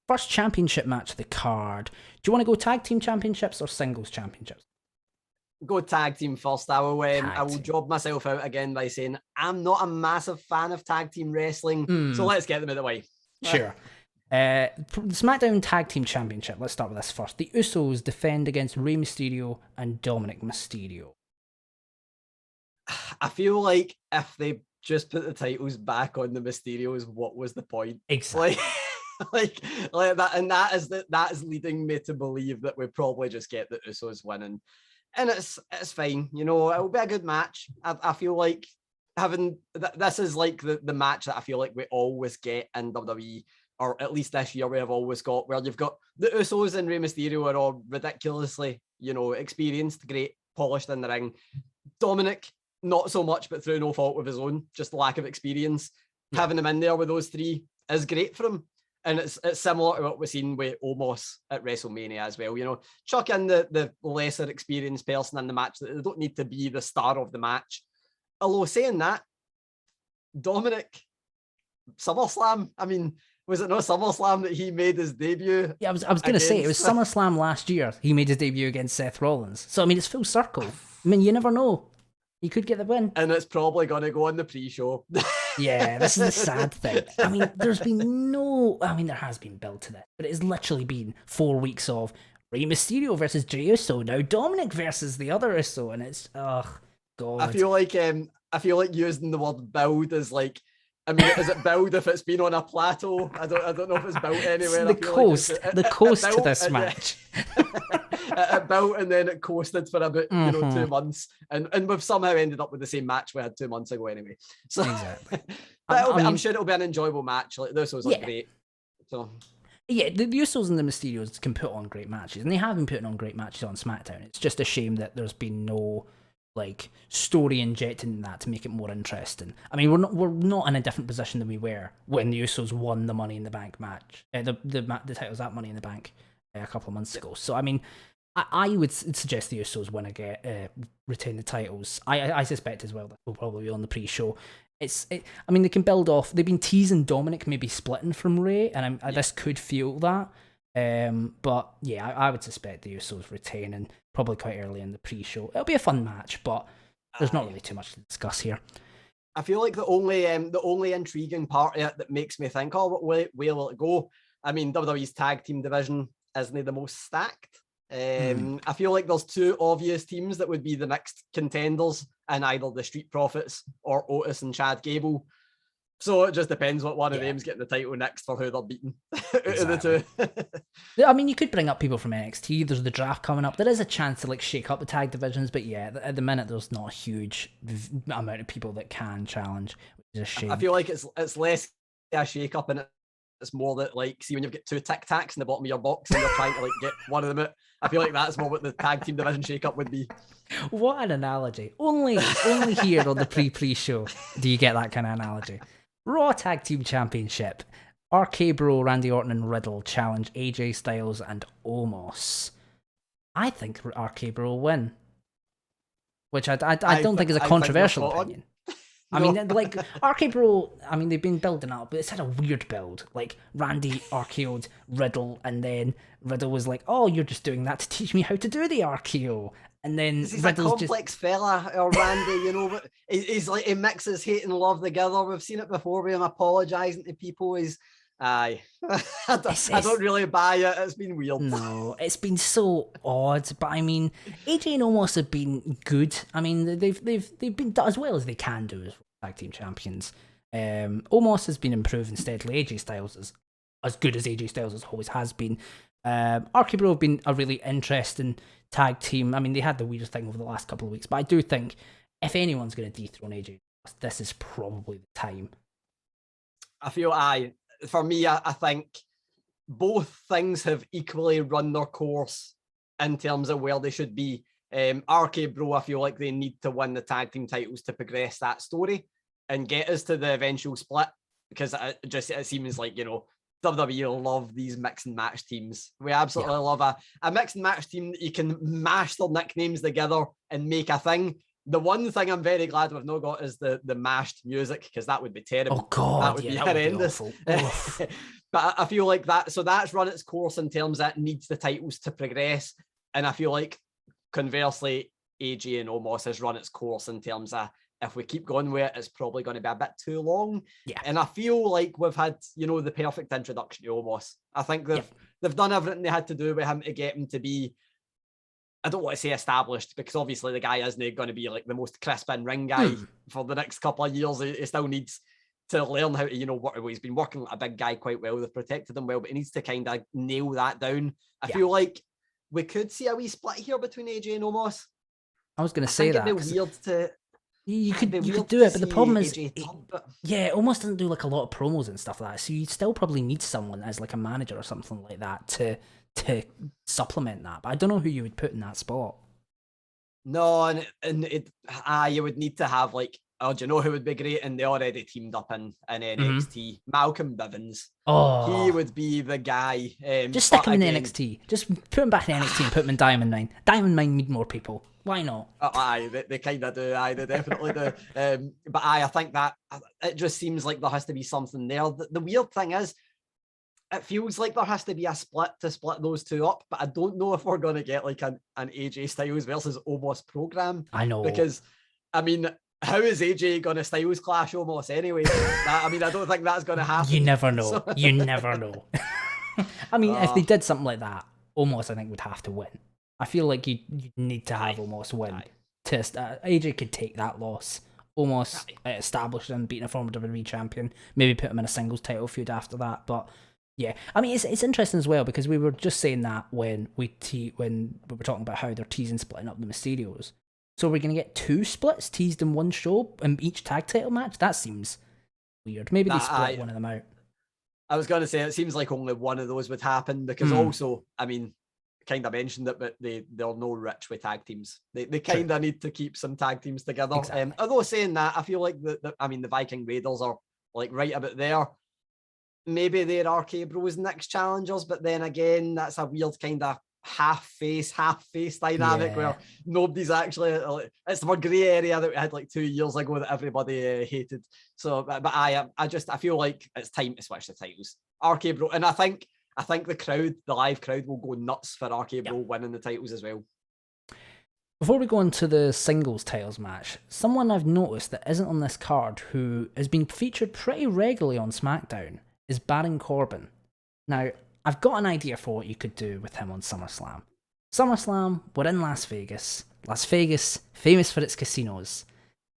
A: First championship match of the card. Do you want to go tag team championships or singles championships?
B: Go tag team first. I will job myself out again by saying I'm not a massive fan of tag team wrestling, so let's get them out of the way.
A: Sure. SmackDown Tag Team Championship. Let's start with this first. The Usos defend against Rey Mysterio and Dominic Mysterio.
B: I feel like if they just put the titles back on the Mysterios, what was the point?
A: Exactly.
B: Like that, and that is leading me to believe that we probably just get the Usos winning, and it's fine. It'll be a good match. I feel like having this is like the match that I feel like we always get in WWE. Or at least this year we have always got, where you've got the Usos and Rey Mysterio are all ridiculously, experienced, great, polished in the ring. Dominic not so much, but through no fault of his own, just lack of experience. Yeah. Having him in there with those three is great for him. And it's similar to what we've seen with Omos at WrestleMania as well. You know, chuck in the lesser experienced person in the match. They don't need to be the star of the match. Although saying that, Dominic, SummerSlam, I mean, was it not SummerSlam that he made his debut?
A: Yeah, I was going to say, it was SummerSlam last year. He made his debut against Seth Rollins. So, I mean, it's full circle. I mean, you never know. He could get the win.
B: And it's probably going to go on the pre-show.
A: Yeah, this is the sad thing. I mean, there has been build to this, but it has literally been 4 weeks of Rey Mysterio versus Jey Uso, now Dominic versus the other Uso, and it's, God.
B: I feel like using the word build is like, I mean, is it build if it's been on a plateau? I don't know if it's built anywhere.
A: It's the coast to this match.
B: It built and then it coasted for about 2 months, and we've somehow ended up with the same match we had 2 months ago anyway. So
A: exactly.
B: I'm sure it'll be an enjoyable match. Like this was great. So
A: yeah, the Usos and the Mysterios can put on great matches, and they have been putting on great matches on SmackDown. It's just a shame that there's been no like story injected in that to make it more interesting. I mean, we're not in a different position than we were when the Usos won the Money in the Bank match, the titles at Money in the Bank a couple of months ago. So I mean, I would suggest the Usos retain the titles. I suspect as well that we'll probably be on the pre-show. I mean, they can build off. They've been teasing Dominic maybe splitting from Rey, and this could feel that. But yeah, I would suspect the Usos retaining probably quite early in the pre-show. It'll be a fun match, but there's not really too much to discuss here.
B: I feel like the only intriguing part of it that makes me think, where will it go? I mean, WWE's tag team division isn't the most stacked. I feel like there's two obvious teams that would be the next contenders in either the Street Profits or Otis and Chad Gable. So it just depends what one of them's getting the title next for who they're beating out of the two.
A: I mean, you could bring up people from NXT. There's the draft coming up. There is a chance to like shake up the tag divisions, but yeah, at the minute there's not a huge amount of people that can challenge, which is a shame.
B: I feel like it's less a shake up, and it's more that like, see when you've got two Tic Tacs in the bottom of your box and you're trying to like get one of them out. I feel like that's more what the tag team division shake up would be.
A: What an analogy! Only here on the pre-show do you get that kind of analogy. Raw Tag Team Championship. RK Bro, Randy Orton and Riddle challenge AJ Styles and Omos. I think RK Bro will win. Which I don't think is a controversial opinion. I mean, like, RK Bro, I mean, they've been building up, but it's had a weird build. Like, Randy RKO'd Riddle, and then Riddle was like, oh, you're just doing that to teach me how to do the RKO. And then
B: he's a complex fella, or Randy, you know, but he's like, he mixes hate and love together. We've seen it before with him apologising to people. I don't really buy it. It's been weird.
A: No, it's been so odd. But I mean, AJ and Omos have been good. I mean, they've been as well as they can do as tag team champions. Omos has been improving steadily. AJ Styles is as good as AJ Styles always has been. RK Bro have been a really interesting tag team. I mean, they had the weirdest thing over the last couple of weeks, but I do think if anyone's going to dethrone AJ, this is probably the time.
B: I feel for me, I think both things have equally run their course in terms of where they should be. RK Bro, I feel like they need to win the tag team titles to progress that story and get us to the eventual split, because it seems like, you know, WWE love these mix and match teams. We absolutely love a mix and match team that you can mash their nicknames together and make a thing. The one thing I'm very glad we've not got is the mashed music, because that would be terrible.
A: Oh God,
B: that would be horrendous. But I feel like that's run its course in terms that it needs the titles to progress, and I feel like conversely, AJ and Omos has run its course in terms of, if we keep going with it, it's probably going to be a bit too long.
A: Yeah.
B: And I feel like we've had, you know, the perfect introduction to Omos. I think they've done everything they had to do with him to get him to be, I don't want to say established, because obviously the guy isn't going to be like the most crisp in ring guy for the next couple of years. He still needs to learn how to, you know, work. He's been working like a big guy quite well. They've protected him well, but he needs to kind of nail that down. I feel like we could see a wee split here between AJ and Omos.
A: I was going to say that.
B: It'd be weird to...
A: You could do it, but the problem is, Omos doesn't do like a lot of promos and stuff like that. So you still probably need someone as like a manager or something like that to supplement that. But I don't know who you would put in that spot.
B: No, you would need to have like, oh, do you know who would be great? And they already teamed up in NXT. Malcolm Bivens. He
A: Oh,
B: would be the guy.
A: just stick
B: But
A: him in
B: again,
A: NXT. Just put him back in NXT and put him in Diamond Mine. Diamond Mine need more people. Why not?
B: they kind of do. They definitely do. But I think that it just seems like there has to be something there. The weird thing is, it feels like there has to be a split to split those two up, but I don't know if we're going to get like an AJ Styles versus Omos program.
A: I know.
B: Because, I mean, how is AJ going to Styles clash Omos anyway? I don't think that's going to happen.
A: You never know. You never know. I mean, if they did something like that, Omos, I think, would have to win. I feel like you need to have Omos win. AJ could take that loss. Omos established him, beating a former WWE champion. Maybe put him in a singles title feud after that, but... Yeah, I mean, it's interesting as well because we were just saying that when we were talking about how they're teasing splitting up the Mysterios. So we're going to get 2 splits teased in one show in each tag title match? That seems weird. Maybe they split one of them out.
B: I was going to say, it seems like only one of those would happen because also, I mean, kind of mentioned it, but they're no rich with tag teams. They kind of need to keep some tag teams together. Exactly. Although saying that, I feel like the Viking Raiders are like right about there. Maybe they're RK Bros next challengers, but then again, that's a weird kind of half face dynamic where nobody's actually. It's the grey area that we had like 2 years ago that everybody hated. So, but I feel like it's time to switch the titles. RK Bro, and I think the live crowd will go nuts for RK Bro winning the titles as well.
A: Before we go into the singles titles match, someone I've noticed that isn't on this card who has been featured pretty regularly on SmackDown is Baron Corbin. Now, I've got an idea for what you could do with him on SummerSlam. SummerSlam, we're in Las Vegas. Las Vegas, famous for its casinos.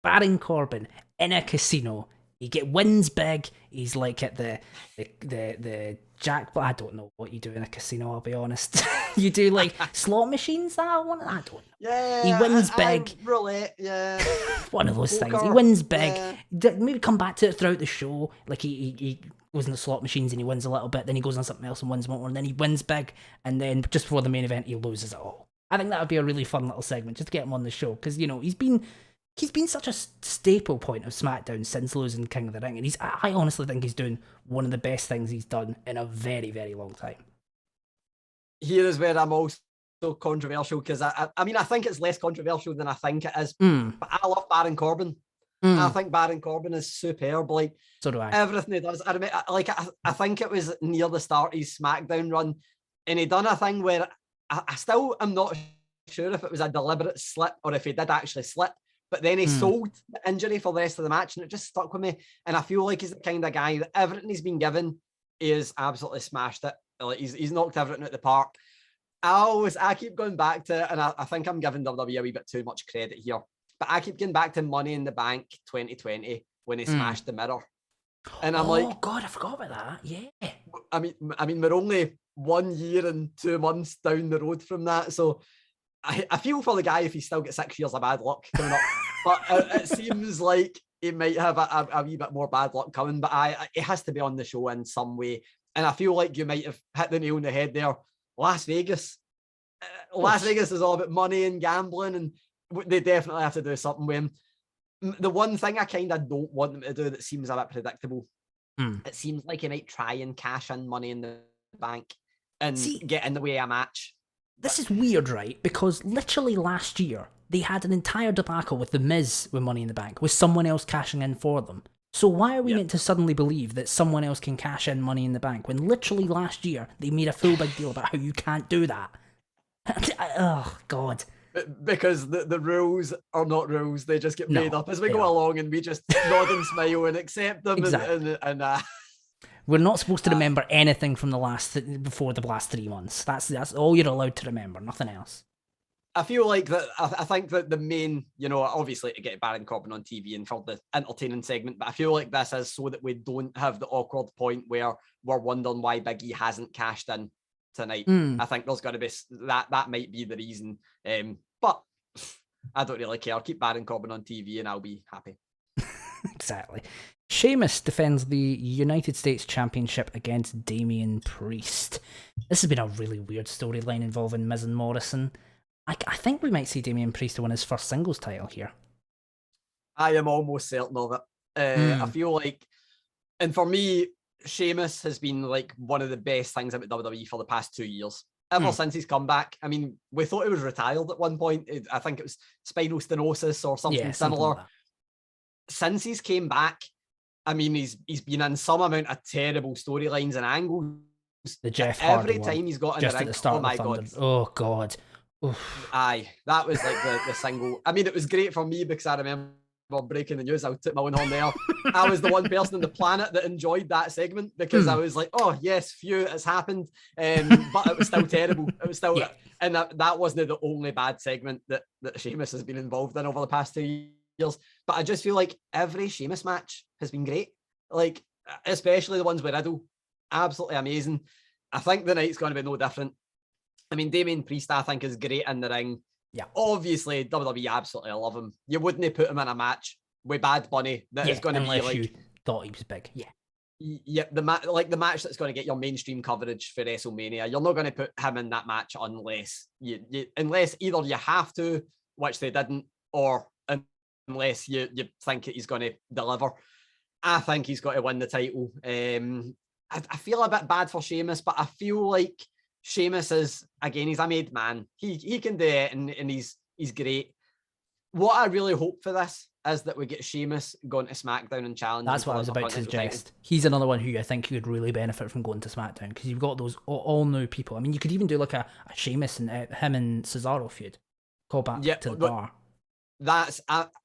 A: Baron Corbin in a casino. He wins big. He's like at the jackpot. I don't know what you do in a casino, I'll be honest. You do like slot machines? I don't know.
B: Yeah.
A: He wins big.
B: Roulette, yeah.
A: One of those things. He wins big. Yeah. Maybe come back to it throughout the show. Like he goes in the slot machines and he wins a little bit, then he goes on something else and wins more, and then he wins big, and then just before the main event he loses it all. I think that would be a really fun little segment just to get him on the show, because he's been such a staple point of SmackDown since losing King of the Ring, and I honestly think he's doing one of the best things he's done in a very, very long time.
B: Here is where I'm also controversial, because I think it's less controversial than I think it is, but I love Baron Corbin. I think Baron Corbin is superb. Like,
A: so do I.
B: Everything he does. I think it was near the start of his SmackDown run, and he done a thing where I still am not sure if it was a deliberate slip or if he did actually slip, but then he sold the injury for the rest of the match, and it just stuck with me. And I feel like he's the kind of guy that everything he's been given, he has absolutely smashed it. Like he's knocked everything out the park. I keep going back to, and I think I'm giving WWE a wee bit too much credit here, but I keep going back to Money in the Bank 2020 when he smashed the mirror. And I'm like,
A: oh God, I forgot about that. Yeah.
B: I mean, we're only 1 year and 2 months down the road from that, so I feel for the guy if he still gets 6 years of bad luck coming up. But it seems like he might have a wee bit more bad luck coming. But it has to be on the show in some way. And I feel like you might have hit the nail on the head there. Las Vegas. Las Vegas is all about money and gambling, and they definitely have to do something with him. The one thing I kind of don't want them to do that seems a bit predictable, it seems like he might try and cash in Money in the Bank and get in the way of a match.
A: This is weird, right? Because literally last year, they had an entire debacle with The Miz with Money in the Bank, with someone else cashing in for them. So why are we meant to suddenly believe that someone else can cash in Money in the Bank when literally last year they made a full big deal about how you can't do that? Oh, God.
B: Because the rules are not rules. They just get made up as we go along, and we just nod and smile and accept them. Exactly. And
A: we're not supposed to remember anything from before the last 3 months. That's all you're allowed to remember, nothing else.
B: I feel like that. I think that the main, obviously to get Baron Corbin on TV and for the entertaining segment, but I feel like this is so that we don't have the awkward point where we're wondering why Big E hasn't cashed in tonight. I think there's got to be that might be the reason. But I don't really care. Keep Baron Corbin on TV and I'll be happy.
A: Exactly. Sheamus defends the United States Championship against Damien Priest. This has been a really weird storyline involving Miz and Morrison. I think we might see Damien Priest to win his first singles title here.
B: I am almost certain of it. I feel like, and for me, Sheamus has been like one of the best things about WWE for the past 2 years. Ever since he's come back. I mean, we thought he was retired at one point. I think it was spinal stenosis or something similar.
A: Like
B: since he's came back, I mean, he's been in some amount of terrible storylines and angles.
A: The Jeff Hardy
B: every time he's got in
A: just
B: the ring,
A: at the start
B: oh my
A: God.
B: God.
A: Oh God. Oof.
B: Aye, that was like the single. I mean, it was great for me because I remember breaking the news. I took my own horn there. I was the one person on the planet that enjoyed that segment because I was like, oh yes, phew, it's happened. But it was still terrible. It was still, and that wasn't the only bad segment that Sheamus has been involved in over the past 2 years. But I just feel like every Sheamus match has been great. Like, especially the ones with Riddle, absolutely amazing. I think the night's going to be no different. I mean, Damien Priest, I think, is great in the ring.
A: Yeah.
B: Obviously, WWE absolutely love him. You wouldn't put him in a match with Bad Bunny that is going to be like,
A: you thought he was big.
B: Yeah, the match that's going to get your mainstream coverage for WrestleMania. You're not going to put him in that match unless unless either you have to, which they didn't, or unless you think he's going to deliver. I think he's got to win the title. I feel a bit bad for Sheamus, but I feel like Sheamus is, again, he's a made man. He can do it, and he's great. What I really hope for this is that we get Sheamus going to SmackDown and challenge.
A: That's what I was about to suggest. He's another one who I think could really benefit from going to SmackDown because you've got those all new people. I mean, you could even do like a Sheamus and him and Cesaro feud. Call back to the bar.
B: That's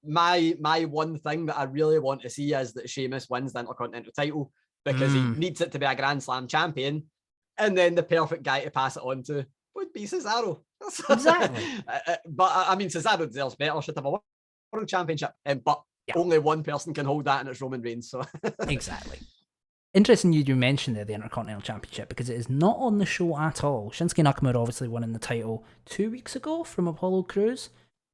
B: my one thing that I really want to see is that Sheamus wins the Intercontinental title because he needs it to be a Grand Slam champion. And then the perfect guy to pass it on to would be Cesaro.
A: Exactly.
B: But I mean, Cesaro deserves better. Should have a world championship. But only one person can hold that, and it's Roman Reigns. So
A: exactly. Interesting you mentioned there the Intercontinental Championship because it is not on the show at all. Shinsuke Nakamura obviously winning the title 2 weeks ago from Apollo Crews.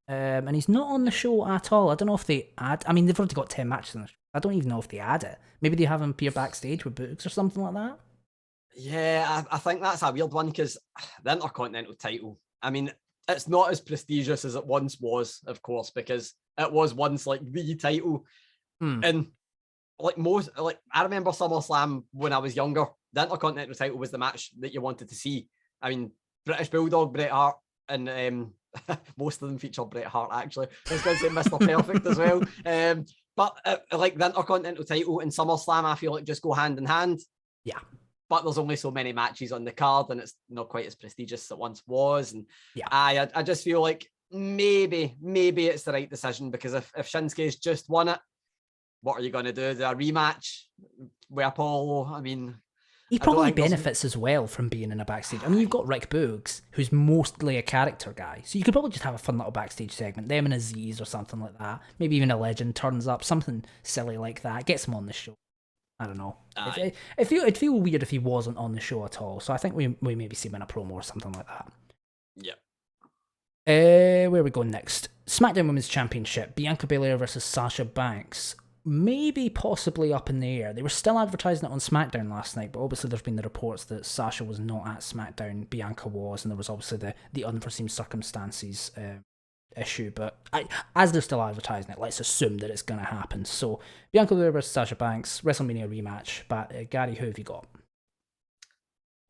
A: And he's not on the show at all. I don't know if they add. I mean, they've already got 10 matches in the show. I don't even know if they add it. Maybe they have him appear backstage with Boogs or something like that.
B: Yeah, I think that's a weird one because the Intercontinental title, I mean, it's not as prestigious as it once was, of course, because it was once like the title. And like I remember SummerSlam when I was younger, the Intercontinental title was the match that you wanted to see. I mean, British Bulldog, Bret Hart, and most of them feature Bret Hart, actually. I was going to say Mr. Perfect as well. But like the Intercontinental title and SummerSlam, I feel like just go hand in hand.
A: Yeah.
B: But there's only so many matches on the card, and it's not quite as prestigious as it once was. And I just feel like maybe it's the right decision because if Shinsuke's just won it, what are you going to do? A rematch with Apollo? I mean,
A: he probably benefits as well from being in a backstage. I mean, you've got Rick Boogs, who's mostly a character guy, so you could probably just have a fun little backstage segment, them and Aziz or something like that. Maybe even a legend turns up, something silly like that, gets him on the show. I don't know. It'd feel weird if he wasn't on the show at all. So I think we maybe see him in a promo or something like that.
B: Yeah.
A: Where are we going next? SmackDown Women's Championship. Bianca Belair versus Sasha Banks. Maybe possibly up in the air. They were still advertising it on SmackDown last night, but obviously there's been the reports that Sasha was not at SmackDown. Bianca was, and there was obviously the unforeseen circumstances issue, but as they're still advertising it, let's assume that it's going to happen. So Bianca Belair versus Sasha Banks, WrestleMania rematch. But Gary, who have you got?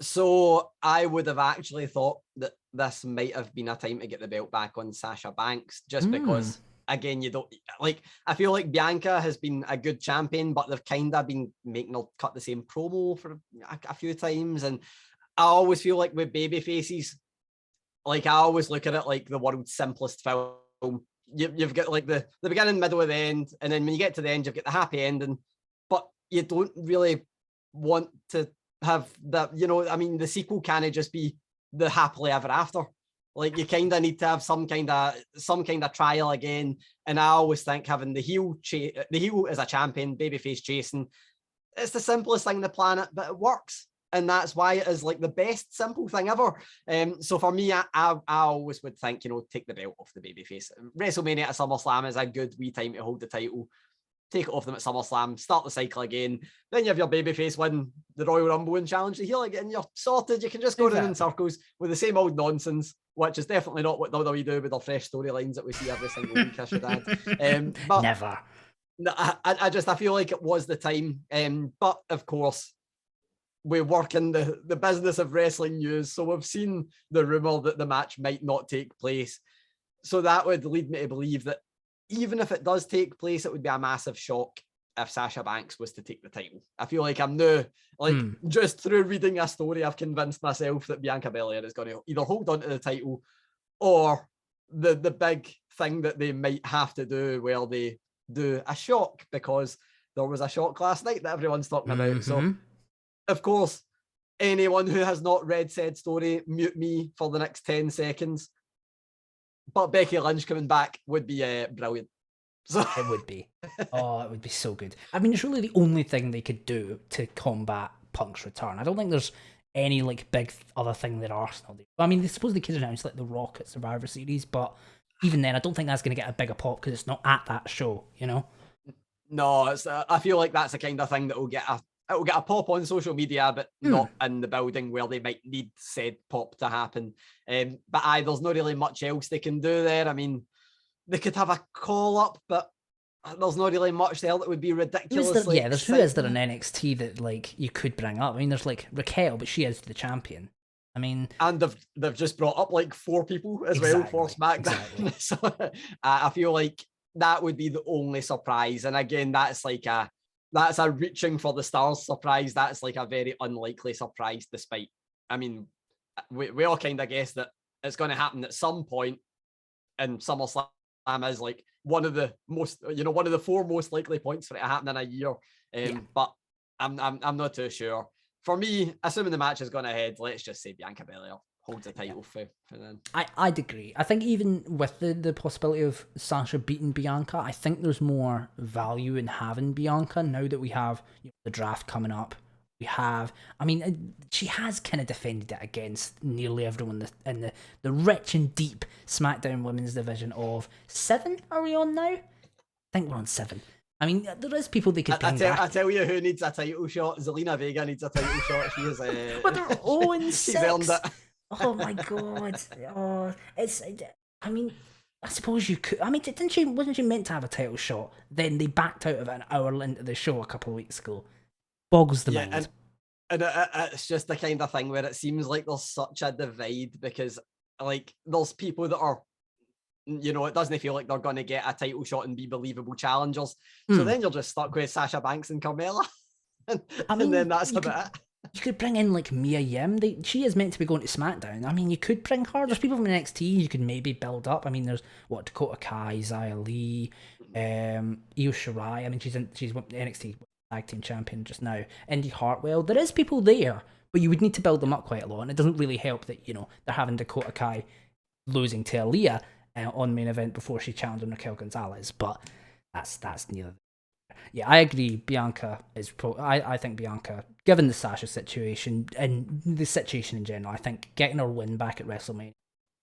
B: So I would have actually thought that this might have been a time to get the belt back on Sasha Banks, just because, again, you don't like. I feel like Bianca has been a good champion, but they've kind of been making her cut the same promo for a few times, and I always feel like with baby faces, like I always look at it like the world's simplest film. You've got like the beginning, middle, and the end, and then when you get to the end, you've got the happy ending. But you don't really want to have that. You know, I mean, the sequel can't just be the happily ever after. Like you kind of need to have some kind of trial again. And I always think having the heel as a champion, babyface chasing, it's the simplest thing on the planet, but it works. And that's why it is like the best simple thing ever. So for me, I always would think, take the belt off the babyface. WrestleMania at SummerSlam is a good wee time to hold the title. take it off them at SummerSlam, start the cycle again. Then you have your babyface win the Royal Rumble and challenge the heel again. You're sorted. You can just go around in circles with the same old nonsense, which is definitely not what WWE do with their fresh storylines that we see every single week, I should add. But
A: never.
B: I feel like it was the time. But of course, we work in the business of wrestling news, so we've seen the rumor that the match might not take place. So that would lead me to believe that even if it does take place, it would be a massive shock if Sasha Banks was to take the title. I feel like I'm now, just through reading a story, I've convinced myself that Bianca Belair is going to either hold on to the title or the big thing that they might have to do where they do a shock, because there was a shock last night that everyone's talking about. So, of course, anyone who has not read said story, mute me for the next 10 seconds. But Becky Lynch coming back would be brilliant. So
A: it would be. Oh, it would be so good. I mean, it's really the only thing they could do to combat Punk's return. I don't think there's any big other thing that Arsenal do. I mean, they suppose they could announce The Rock at Survivor Series, but even then, I don't think that's going to get a bigger pop because it's not at that show, you know?
B: No, it's. I feel like that's the kind of thing that will get a pop on social media, but not in the building where they might need said pop to happen. But there's not really much else they can do there. I mean, they could have a call up, but there's not really much there that would be ridiculously.
A: Who is there in NXT that you could bring up? I mean, there's Raquel, but she is the champion. I mean, and
B: they've just brought up 4 people as well for SmackDown. Exactly. So I feel like that would be the only surprise. And again, that's a reaching for the stars surprise. That's a very unlikely surprise, despite, I mean, we all kind of guess that it's going to happen at some point, and SummerSlam is one of the most, one of the 4 most likely points for it to happen in a year. But I'm not too sure. For me, assuming the match is going ahead, let's just say Bianca Belair holds the title for then.
A: I'd agree. I think even with the possibility of Sasha beating Bianca, I think there's more value in having Bianca now that we have the draft coming up. We have, I mean, she has kind of defended it against nearly everyone in the rich and deep SmackDown Women's division of 7. Are we on now? I think we're on 7. I mean, there is people they could bring back.
B: I tell you who needs a title shot. Zelina Vega needs a title shot. She is.
A: But they're 0-6.
B: She's earned it.
A: Oh my god! Oh, it's. I mean, I suppose you could. I mean, wasn't she meant to have a title shot? Then they backed out of it an hour into the show a couple of weeks ago. Boggles the mind.
B: And it's just the kind of thing where it seems like there's such a divide, because there's people that are, it doesn't feel like they're going to get a title shot and be believable challengers. So then you're just stuck with Sasha Banks and Carmella, and then that's about it.
A: You could bring in Mia Yim. She is meant to be going to SmackDown. I mean, you could bring her. There's people from NXT you could maybe build up. I mean, there's Dakota Kai, Xia Li, Io Shirai. I mean, she's NXT Tag Team Champion just now. Indy Hartwell. There is people there, but you would need to build them up quite a lot. And it doesn't really help that they're having Dakota Kai losing to Aaliyah on main event before she challenged Raquel Gonzalez. But that's neither. Yeah, I agree. Bianca is I think Bianca, given the Sasha situation and the situation in general, I think getting her win back at WrestleMania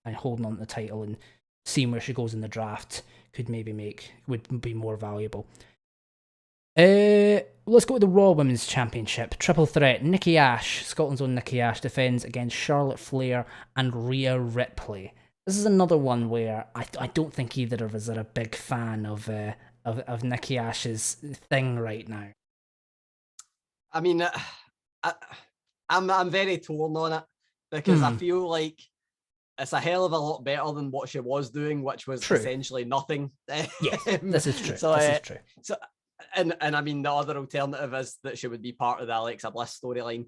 A: and holding on to the title and seeing where she goes in the draft would be more valuable. Let's go to the Raw Women's Championship. Triple threat. Nikki Ash, Scotland's own Nikki Ash, defends against Charlotte Flair and Rhea Ripley. This is another one where I don't think either of us are a big fan of Nikki Ash's thing right now. I
B: mean, I'm very torn on it, because I feel like it's a hell of a lot better than what she was doing, which was essentially nothing.
A: Yes, this is true.
B: So,
A: this is true.
B: So, and I mean, the other alternative is that she would be part of the Alexa Bliss storyline.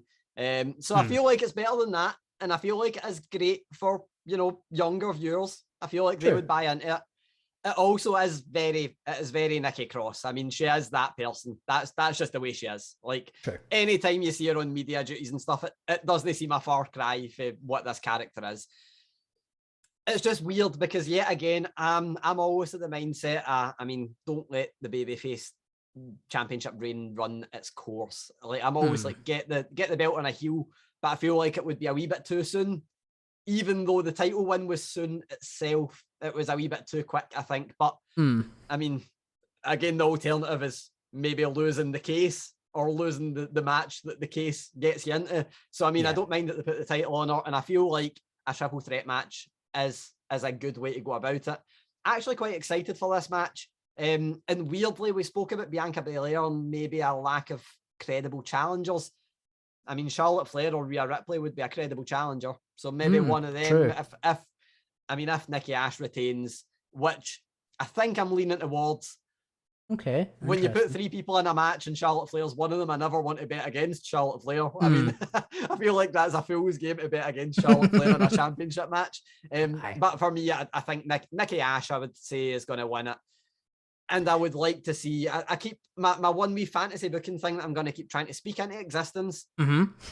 B: So I feel like it's better than that, and I feel like it is great for younger viewers. I feel like they would buy into it. It also is very Nikki Cross. I mean, she is that person. That's just the way she is. Anytime you see her on media duties and stuff, it doesn't seem a far cry for what this character is. It's just weird because yet again, I'm always at the mindset. I mean, don't let the babyface championship reign run its course. I'm always get the belt on a heel, but I feel like it would be a wee bit too soon. Even though the title win was soon itself, it was a wee bit too quick, I think. But I mean, again, the alternative is maybe losing the case or losing the match that the case gets you into. So, I mean, I don't mind that they put the title on her, and I feel like a triple threat match is a good way to go about it. Actually quite excited for this match. And weirdly, we spoke about Bianca Belair and maybe a lack of credible challengers. I mean, Charlotte Flair or Rhea Ripley would be a credible challenger. So maybe one of them,
A: true.
B: if Nikki Ash retains, which I think I'm leaning towards.
A: Okay.
B: When you put 3 people in a match and Charlotte Flair's one of them, I never want to bet against Charlotte Flair. I mean, I feel like that's a fool's game to bet against Charlotte Flair in a championship match. But for me, I think Nikki Ash, I would say, is going to win it. And I would like to see, I keep my 1 wee fantasy booking thing that I'm going to keep trying to speak into existence.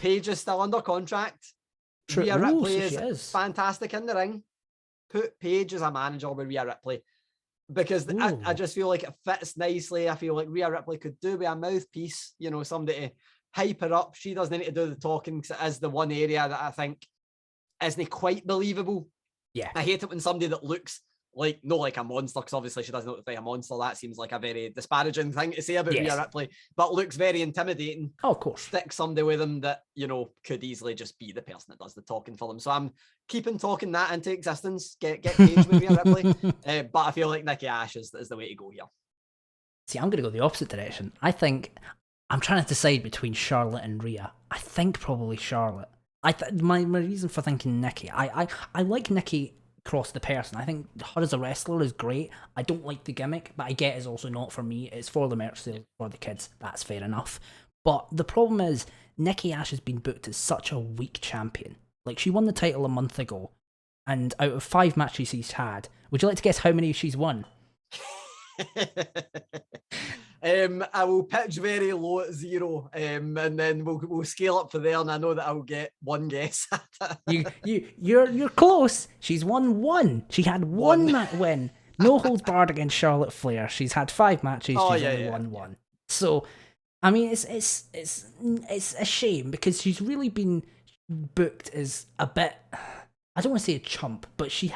B: Paige is still under contract. Rhea Ripley is fantastic in the ring. Put Paige as a manager with Rhea Ripley, because I just feel like it fits nicely. I feel like Rhea Ripley could do with a mouthpiece, you know, somebody to hype her up. She doesn't need to do the talking, because it is the one area that I think isn't quite believable.
A: Yeah.
B: I hate it when somebody that looks like a monster, because obviously she doesn't look like a monster. That seems like a very disparaging thing to say about Rhea Ripley, but looks very intimidating.
A: Oh, of course.
B: Stick somebody with them that, you know, could easily just be the person that does the talking for them. So I'm keeping talking that into existence. Get Paige with Rhea Ripley. But I feel like Nikki Ash is the way to go here.
A: See, I'm going to go the opposite direction. I think I'm trying to decide between Charlotte and Rhea. I think probably Charlotte. My reason for thinking Nikki, I like Nikki Cross the person. I think her as a wrestler is great. I don't like the gimmick, but I get it's also not for me. It's for the merch sale, for the kids. That's fair enough. But the problem is, Nikki Ash has been booked as such a weak champion. Like, she won the title a month ago, and out of 5 matches she's had, would you like to guess how many she's won?
B: I will pitch very low at 0, and then we'll scale up for there, and I know that I'll get 1 guess.
A: You're close. She's won 1. She had one win. No holds barred against Charlotte Flair. She's had 5 matches. She's only won 1. So, I mean, it's a shame, because she's really been booked as a bit, I don't want to say a chump, but she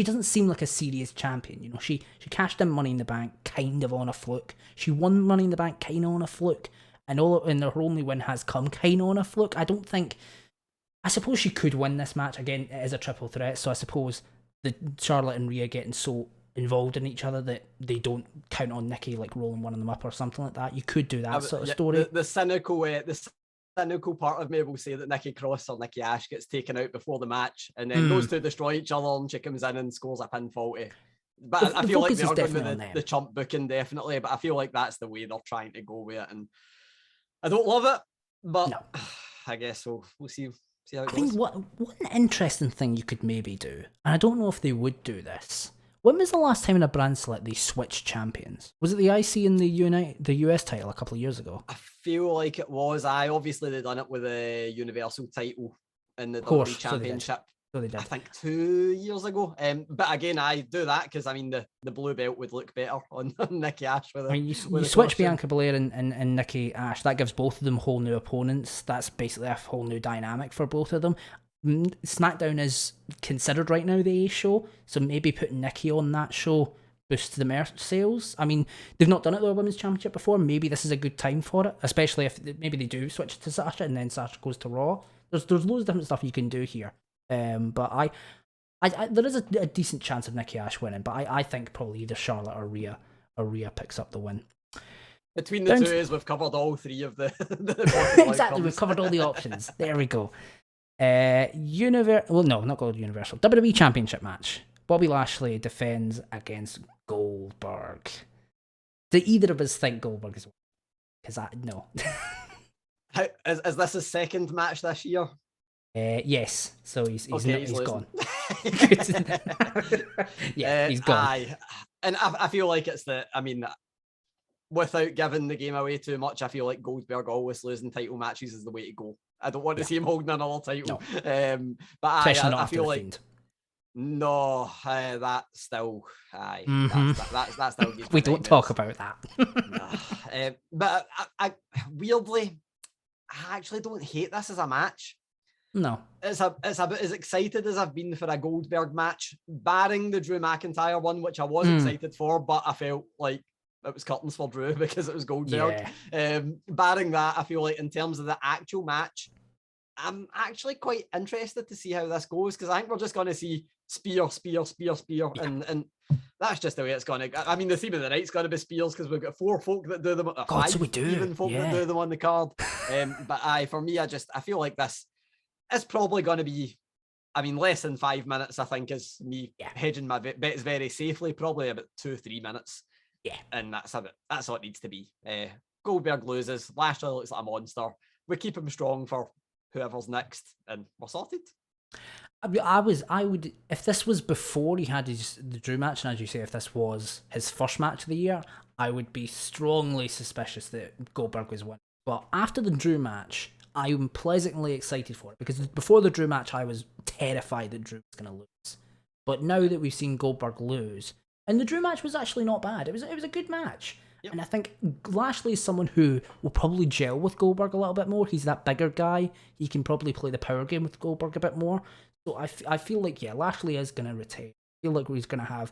A: doesn't seem like a serious champion. You know, she cashed in Money in the Bank kind of on a fluke. She won Money in the Bank kind of on a fluke, and her only win has come kind of on a fluke. I suppose she could win this match. Again, it is a triple threat, so I suppose the Charlotte and Rhea getting so involved in each other that they don't count on Nikki like rolling one of them up or something like that. You could do that sort of story.
B: The cynical part of me will say that Nikki Cross or Nikki Ash gets taken out before the match, and then those two destroy each other, and she comes in and scores a pinfall. But I feel like they're going with the chump booking, definitely. But I feel like that's the way they're trying to go with it, and I don't love it, but I guess we'll see how it goes.
A: I mean, what an interesting thing you could maybe do, and I don't know if they would do this. When was the last time in a brand select they switched champions? Was it the IC and the US title a couple of years ago?
B: I feel like it was. Obviously they done it with the Universal title in the WWE Championship.
A: So they did.
B: I think 2 years ago. But again, I do that because I mean the blue belt would look better on Nikki Ash.
A: You switch Bianca Belair and Nikki Ash. That gives both of them whole new opponents. That's basically a whole new dynamic for both of them. SmackDown is considered right now the A show, so maybe putting Nikki on that show boosts the merch sales. I mean, they've not done it with a women's championship before. Maybe this is a good time for it, especially if maybe they do switch to Sasha and then Sasha goes to Raw. There's loads of different stuff you can do here. But I there is a decent chance of Nikki Ash winning, but I think probably either Charlotte or Rhea picks up the win.
B: Between the 2 is we've covered all 3 of the
A: exactly, we've covered all the options. There we go. Not Universal. WWE Championship match. Bobby Lashley defends against Goldberg. Do either of us think Goldberg is? Because no.
B: Is this his second match this year?
A: Yes. So he's gone. He's gone.
B: And I feel like without giving the game away too much, I feel like Goldberg always losing title matches is the way to go. I don't want to see him holding another title. No. But I feel like Fiend. No, that's still that's still good.
A: We don't talk about that.
B: No. But I weirdly, I actually don't hate this as a match.
A: No,
B: it's about as excited as I've been for a Goldberg match, barring the Drew McIntyre one, which I was excited for, but I felt like it was curtains for Drew because it was Goldberg. Barring that, I feel like in terms of the actual match, I'm actually quite interested to see how this goes, because I think we're just going to see spear, and that's just the way it's going to. I mean, the theme of the night's going to be spears because we've got 4 folk that do them, even folk that do them on the card. But for me, I feel like this is probably going to be, I mean, less than 5 minutes, I think, is me hedging my bets very safely, probably about 2-3 minutes.
A: Yeah.
B: And that's all it needs to be. Goldberg loses, Lashley looks like a monster. We keep him strong for whoever's next, and we're sorted.
A: I would, if this was before he had the Drew match, and as you say, if this was his first match of the year, I would be strongly suspicious that Goldberg was winning. But after the Drew match, I'm pleasantly excited for it, because before the Drew match, I was terrified that Drew was going to lose. But now that we've seen Goldberg lose, and the Drew match was actually not bad, it was a good match. Yep. And I think Lashley is someone who will probably gel with Goldberg a little bit more. He's that bigger guy. He can probably play the power game with Goldberg a bit more. So I feel like, Lashley is going to retain. I feel like he's going to have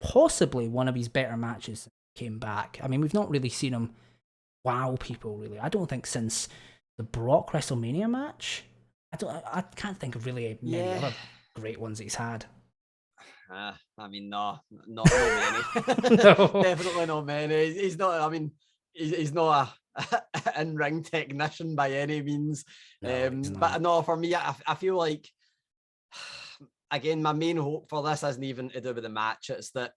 A: possibly one of his better matches since he came back. I mean, we've not really seen him wow people, really. I don't think since the Brock WrestleMania match. I can't think of really many other great ones he's had.
B: I mean, no, not many. No. Definitely not many. He's not. I mean, he's not a in-ring technician by any means. But no, for me, I feel like, again, my main hope for this isn't even to do with the match. It's that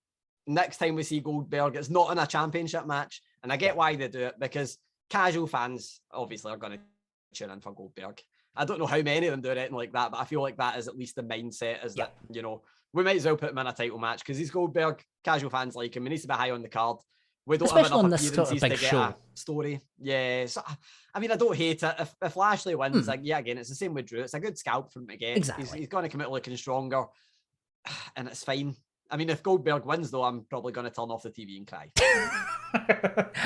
B: next time we see Goldberg, it's not in a championship match, and I get why they do it, because casual fans obviously are going to tune in for Goldberg. I don't know how many of them do anything like that, but I feel like that is at least the mindset, is that, we might as well put him in a title match because he's Goldberg. Casual fans like him. He needs to be high on the card. We don't have enough appearances to get a story. Yeah, so I mean, I don't hate it. If Lashley wins, again, it's the same with Drew. It's a good scalp from him again.
A: Exactly.
B: He's going to come out looking stronger, and it's fine. I mean, if Goldberg wins, though, I'm probably going to turn off the TV and cry.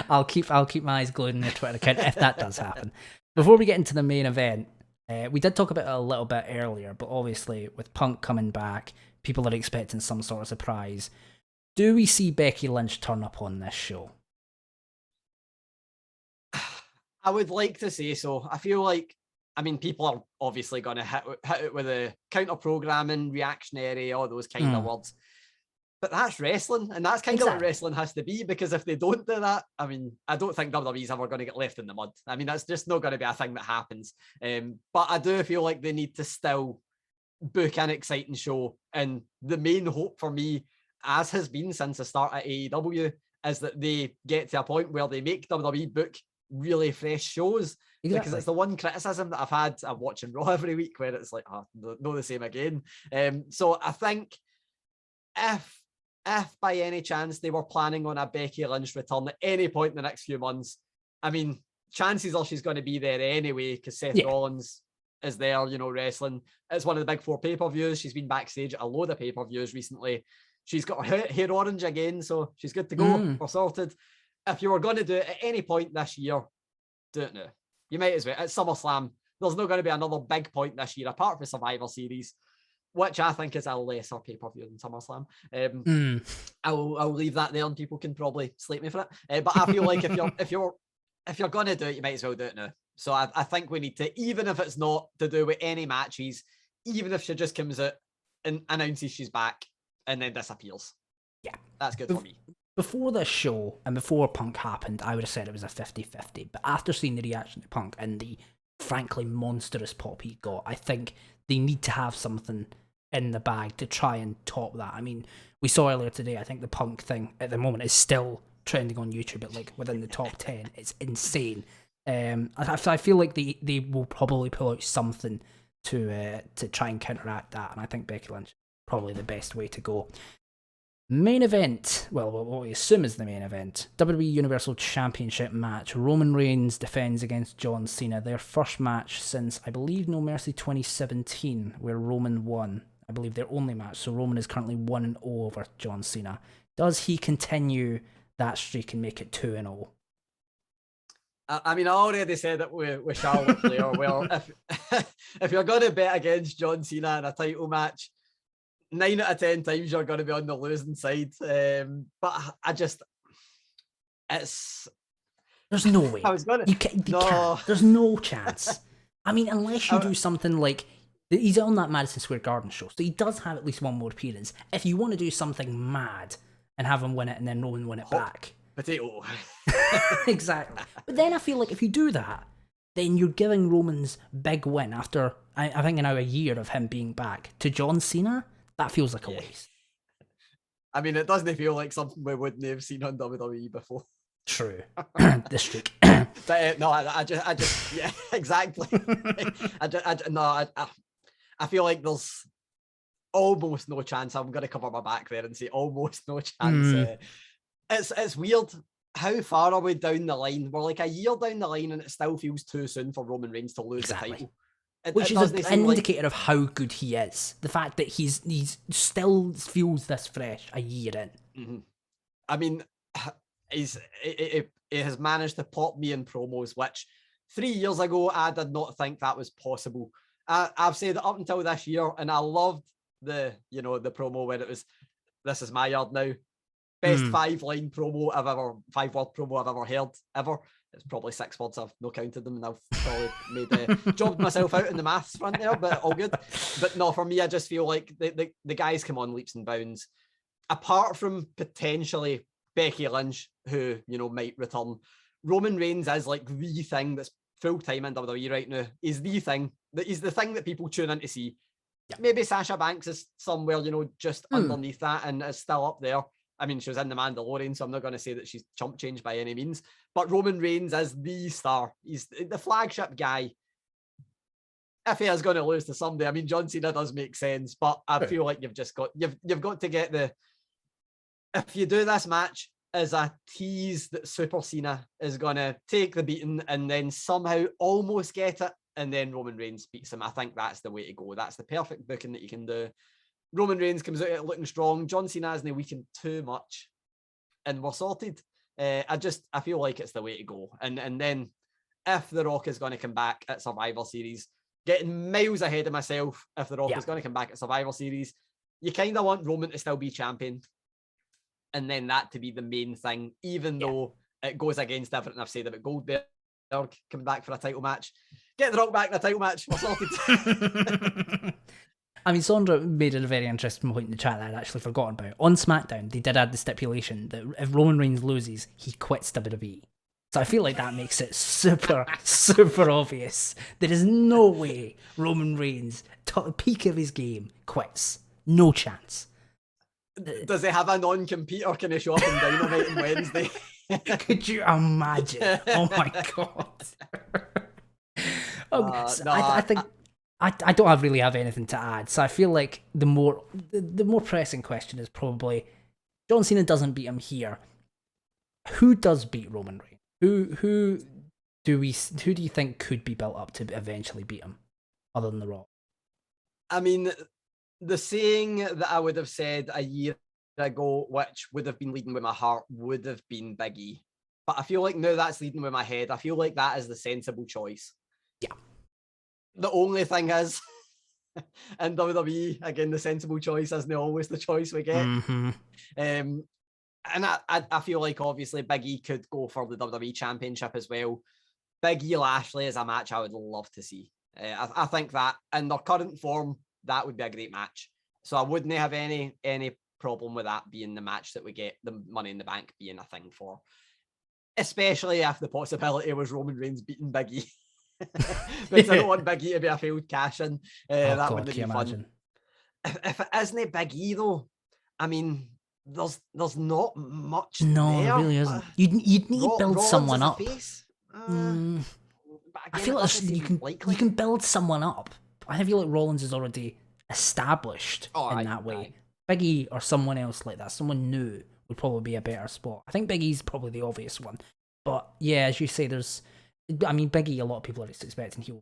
A: I'll keep my eyes glued on the Twitter account if that does happen. Before we get into the main event, we did talk about it a little bit earlier, but obviously with Punk coming back, people are expecting some sort of surprise. Do we see Becky Lynch turn up on this show?
B: I would like to say so. I feel like, I mean, people are obviously going to hit it with the counter-programming, reactionary, all those kind of words. But that's wrestling, and that's kind of what wrestling has to be, because if they don't do that, I mean, I don't think WWE's ever going to get left in the mud. I mean, that's just not going to be a thing that happens. But I do feel like they need to still book an exciting show. And the main hope for me, as has been since the start at AEW, is that they get to a point where they make WWE book really fresh shows. Exactly. Because it's the one criticism that I've had. I'm watching Raw every week where it's like, no, the same again. So I think if by any chance they were planning on a Becky Lynch return at any point in the next few months, I mean, chances are she's going to be there anyway, because Seth Rollins is there, wrestling. It's one of the big 4 pay-per-views. She's been backstage at a load of pay-per-views recently. She's got her hair orange again, so she's good to go. We're sorted. If you were going to do it at any point this year, do it now. You might as well. At SummerSlam, there's not going to be another big point this year, apart from Survivor Series, which I think is a lesser pay-per-view than SummerSlam. I'll leave that there, and people can probably slate me for it. But I feel like if you're going to do it, you might as well do it now. So I think we need to, even if it's not to do with any matches, even if she just comes out and announces she's back and then disappears. Yeah, that's good for me.
A: Before this show and before Punk happened, I would have said it was a 50-50. But after seeing the reaction to Punk and the frankly monstrous pop he got, I think they need to have something in the bag to try and top that. I mean, we saw earlier today, I think the Punk thing at the moment is still trending on YouTube at like within the top 10. It's insane. I feel like they will probably pull out something to try and counteract that, and I think Becky Lynch is probably the best way to go. Main event, well, what we assume is the main event, WWE Universal Championship match. Roman Reigns defends against John Cena, their first match since, I believe, No Mercy 2017, where Roman won. I believe their only match, so Roman is currently 1-0 over John Cena. Does he continue that streak and make it 2-0?
B: I mean, I already said that with Charlotte Flair, well, if you're going to bet against John Cena in a title match, 9 out of 10 times you're going to be on the losing side. But I just, It's.
A: There's no way.
B: I was gonna.
A: You can't. There's no chance. I mean, unless you do something like he's on that Madison Square Garden show, so he does have at least one more appearance. If you want to do something mad and have him win it and then Roman win it back,
B: potato.
A: Exactly. But then I feel like if you do that, then you're giving Roman's big win after I think now a year of him being back to John Cena. That feels like a waste.
B: I mean, it doesn't feel like something we wouldn't have seen on WWE before.
A: True. This streak.
B: But no, I just, yeah, exactly. I feel like there's almost no chance. I'm going to cover my back there and say almost no chance. It's weird. How far are we down the line? We're like a year down the line and it still feels too soon for Roman Reigns to lose the title.
A: Which is an indicator of how good he is. The fact that he's still feels this fresh a year in.
B: Mm-hmm. I mean, he has managed to pop me in promos, which 3 years ago I did not think that was possible. I've said it up until this year, and I loved the promo where it was, "This is my yard now." Best 5-line promo I've ever, 5-word promo I've ever heard, ever. It's probably 6 words, I've not counted them, and I've probably jobbed myself out in the maths front there, but all good. But no, for me, I just feel like the guys come on leaps and bounds. Apart from potentially Becky Lynch, who, might return, Roman Reigns is like the thing that's full-time in WWE right now. He's the thing. He's the thing that people tune in to see. Yeah. Maybe Sasha Banks is somewhere, just underneath that and is still up there. I mean, she was in The Mandalorian, so I'm not going to say that she's chump change by any means. But Roman Reigns is the star. He's the flagship guy. If he is going to lose to somebody, I mean, John Cena does make sense, but I feel like you've got to get the. If you do this match as a tease that Super Cena is going to take the beating and then somehow almost get it, and then Roman Reigns beats him, I think that's the way to go. That's the perfect booking that you can do. Roman Reigns comes out looking strong. John Cena isn't weakened too much, and we're sorted. I feel like it's the way to go. And then if The Rock is going to come back at Survivor Series, getting miles ahead of myself, if The Rock is going to come back at Survivor Series, you kind of want Roman to still be champion, and then that to be the main thing, even though it goes against everything I've said about Goldberg coming back for a title match. Get The Rock back in a title match. We're sorted.
A: I mean, Sondra made a very interesting point in the chat that I'd actually forgotten about. On SmackDown, they did add the stipulation that if Roman Reigns loses, he quits WWE. So I feel like that makes it super, super obvious. There is no way Roman Reigns, at the peak of his game, quits. No chance.
B: Does he have a non-compete, or can he show up in Dynamite on Wednesday?
A: Could you imagine? Oh my God. I think... I don't really have anything to add, so I feel like the more pressing question is probably John Cena doesn't beat him here. Who does beat Roman Reigns? Who do you think could be built up to eventually beat him, other than The Rock?
B: I mean, the saying that I would have said a year ago, which would have been leading with my heart, would have been Big E. But I feel like now that's leading with my head. I feel like that is the sensible choice. Yeah. The only thing is, in WWE, again, the sensible choice isn't always the choice we get. Mm-hmm. And I feel like, obviously, Big E could go for the WWE Championship as well. Big E Lashley is a match I would love to see. I think that, in their current form, that would be a great match. So I wouldn't have any problem with that being the match that we get, the Money in the Bank being a thing for. Especially if the possibility was Roman Reigns beating Big E. Because I don't want Big E to be a failed cash-in. That wouldn't be fun. If it isn't Big E, though, I mean, there's not much. No, there.
A: It really isn't. You'd need to build someone up. Again, I feel like you can build someone up. I feel like Rollins is already established in that way. Big E or someone else like that, someone new, would probably be a better spot. I think Big E's probably the obvious one. But yeah, as you say, Big E, a lot of people are expecting he'll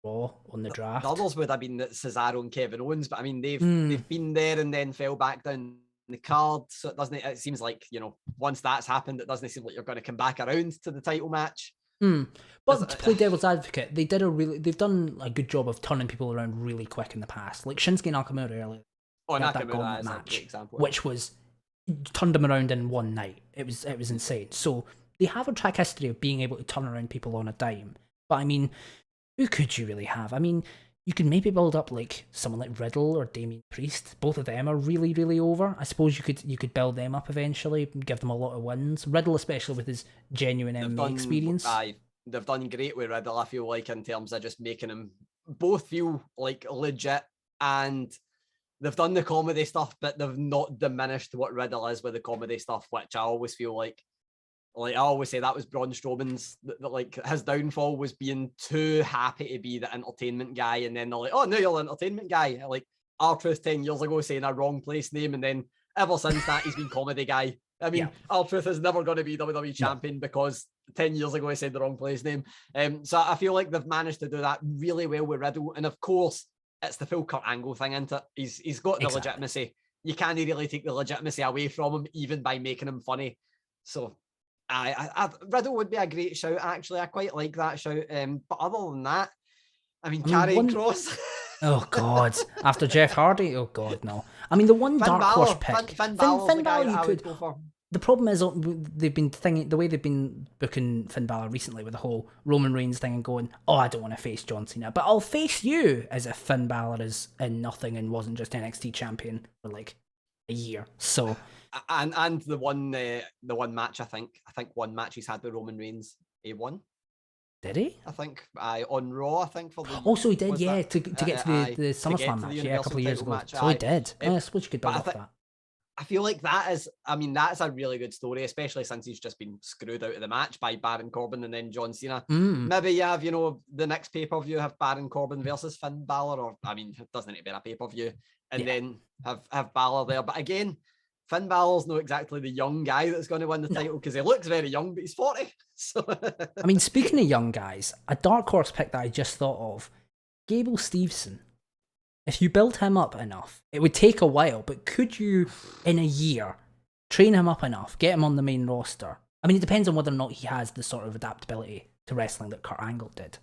A: Raw on the draft.
B: The others would have been Cesaro and Kevin Owens, but I mean they've been there and then fell back down the card. So it seems like, once that's happened, it doesn't seem like you're going to come back around to the title match.
A: But to play devil's advocate, they've done a good job of turning people around really quick in the past. Like Shinsuke Nakamura earlier.
B: Nakamura is a great example.
A: Which was turned him around in one night. It was insane. So they have a track history of being able to turn around people on a dime. But I mean, who could you really have? I mean, you could maybe build up like someone like Riddle or Damien Priest. Both of them are really, really over. I suppose you could build them up eventually, give them a lot of wins. Riddle, especially with his genuine MMA experience.
B: They've done great with Riddle, I feel like, in terms of just making him both feel like legit, and they've done the comedy stuff, but they've not diminished what Riddle is with the comedy stuff, which I always feel like I always say that was Braun Strowman's, like his downfall was being too happy to be the entertainment guy, and then they're like, oh, no, you're the entertainment guy. Like R-Truth 10 years ago saying a wrong place name, and then ever since that he's been comedy guy. I mean, R-Truth is never going to be WWE champion because 10 years ago he said the wrong place name. So I feel like they've managed to do that really well with Riddle, and of course it's the full Kurt Angle thing, isn't it? He's got the legitimacy. You can't really take the legitimacy away from him, even by making him funny. So Riddle would be a great shout, actually. I quite like that shout. But other than that, I mean Karrion Kross.
A: Oh, God. After Jeff Hardy? Oh, God, no. I mean, the one Dark Horse pick.
B: Finn Balor you could go for.
A: The problem is they've been thinking, the way they've been booking Finn Balor recently with the whole Roman Reigns thing and going, oh, I don't want to face John Cena, but I'll face you, as if Finn Balor is in nothing and wasn't just NXT champion for like a year. So...
B: And the one match, I think one match he's had with Roman Reigns, he won.
A: Did he?
B: I think on Raw. I think for the.
A: Oh, so he did, yeah, to get to the SummerSlam match, yeah, a couple of years ago. So he did. I suppose you could build off that.
B: I feel like that's a really good story, especially since he's just been screwed out of the match by Baron Corbin and then John Cena. Maybe you have, the next pay-per-view have Baron Corbin versus Finn Balor, or I mean, it doesn't need to be a pay-per-view, and then have Balor there. But again, Finn Balor's not exactly the young guy that's going to win the title because he looks very young, but he's 40. So
A: I mean, speaking of young guys, a dark horse pick that I just thought of, Gable Steveson. If you build him up enough, it would take a while, but could you, in a year, train him up enough, get him on the main roster? I mean, it depends on whether or not he has the sort of adaptability to wrestling that Kurt Angle did.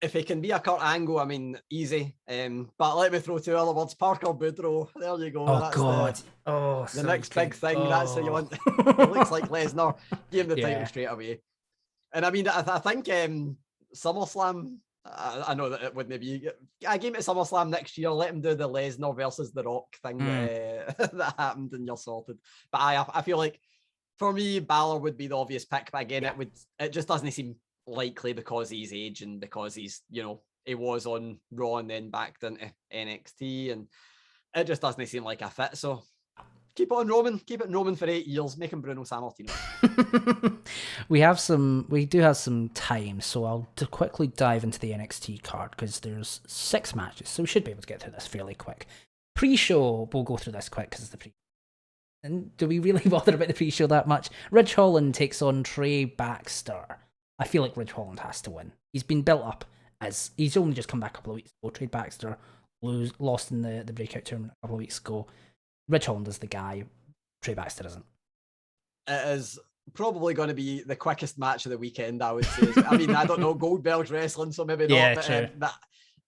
B: If he can be a Kurt Angle, I mean, easy. But let me throw two other words. Parker Boudreaux. There you go.
A: Oh,
B: that's
A: God.
B: The next big thing. Oh. That's what you want. It looks like Lesnar. Give him the title straight away. And I mean, I think SummerSlam, I know that it wouldn't be. I gave it SummerSlam next year. Let him do the Lesnar versus The Rock thing that happened, and you're sorted. But I feel like, for me, Balor would be the obvious pick. But again, it just doesn't seem likely because he's age and because he's, he was on Raw and then backed into NXT, and it just doesn't seem like a fit. So keep it on Roman. Keep it in Roman for 8 years. Make him Bruno Sammartino.
A: We do have some time, so I'll quickly dive into the NXT card because there's 6 matches, so we should be able to get through this fairly quick. Pre-show, we'll go through this quick because it's the pre. And do we really bother about the pre-show that much? Ridge Holland takes on Trey Baxter. I feel like Ridge Holland has to win. He's been built up as he's only just come back a couple of weeks ago. Trey Baxter lost in the breakout tournament a couple of weeks ago. Ridge Holland is the guy. Trey Baxter isn't.
B: It is probably going to be the quickest match of the weekend, I would say. I mean, I don't know, Goldberg's wrestling, so maybe not. But,
A: true.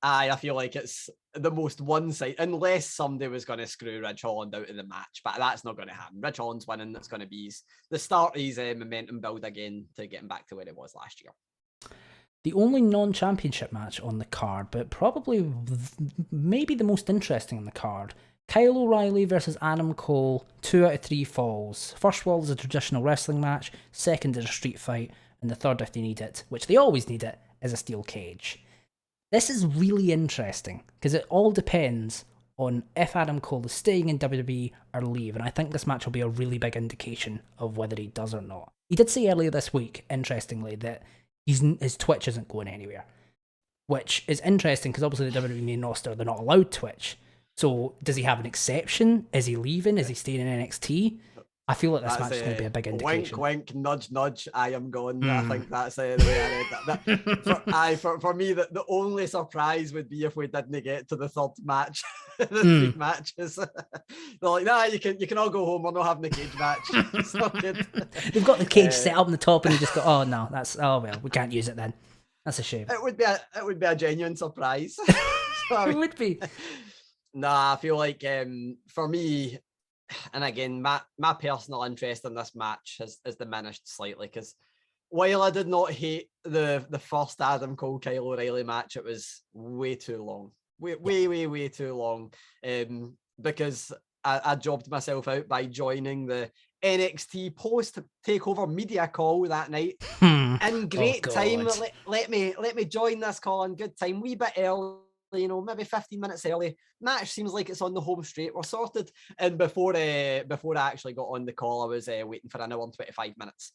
B: I feel like it's the most one-sided, unless somebody was going to screw Ridge Holland out of the match, but that's not going to happen. Ridge Holland's winning. That's going to be the start of his momentum build again to getting back to where it was last year.
A: The only non-championship match on the card, but probably maybe the most interesting on the card, Kyle O'Reilly versus Adam Cole, 2 out of 3 falls. First fall is a traditional wrestling match, second is a street fight, and the third, if they need it, which they always need it, is a steel cage. This is really interesting, because it all depends on if Adam Cole is staying in WWE or leave, and I think this match will be a really big indication of whether he does or not. He did say earlier this week, interestingly, that his Twitch isn't going anywhere, which is interesting, because obviously the WWE main roster, they're not allowed Twitch. So does he have an exception? Is he leaving? Is he staying in NXT? I feel like this match is going to be a big indication.
B: Wink, wink, nudge, nudge. I am gone. I think that's the way I read that. For me, the only surprise would be if we didn't get to the third match. The 3 matches. They're like, nah, you can all go home. We're not having a cage match. It's not good.
A: They've got the cage set up on the top, and you just go, oh no, we can't use it then. That's a shame.
B: It would be a genuine surprise.
A: It would be.
B: Nah, I feel like for me, and again, my personal interest in this match has diminished slightly, because while I did not hate the first Adam Cole Kyle O'Reilly match, it was way too long, way too long, because I jobbed myself out by joining the NXT post takeover media call that night. In great time. Let me join this call in good time, wee bit early, maybe 15 minutes early. Match seems like it's on the home straight. We're sorted. And before I actually got on the call, I was waiting for an hour and 25 minutes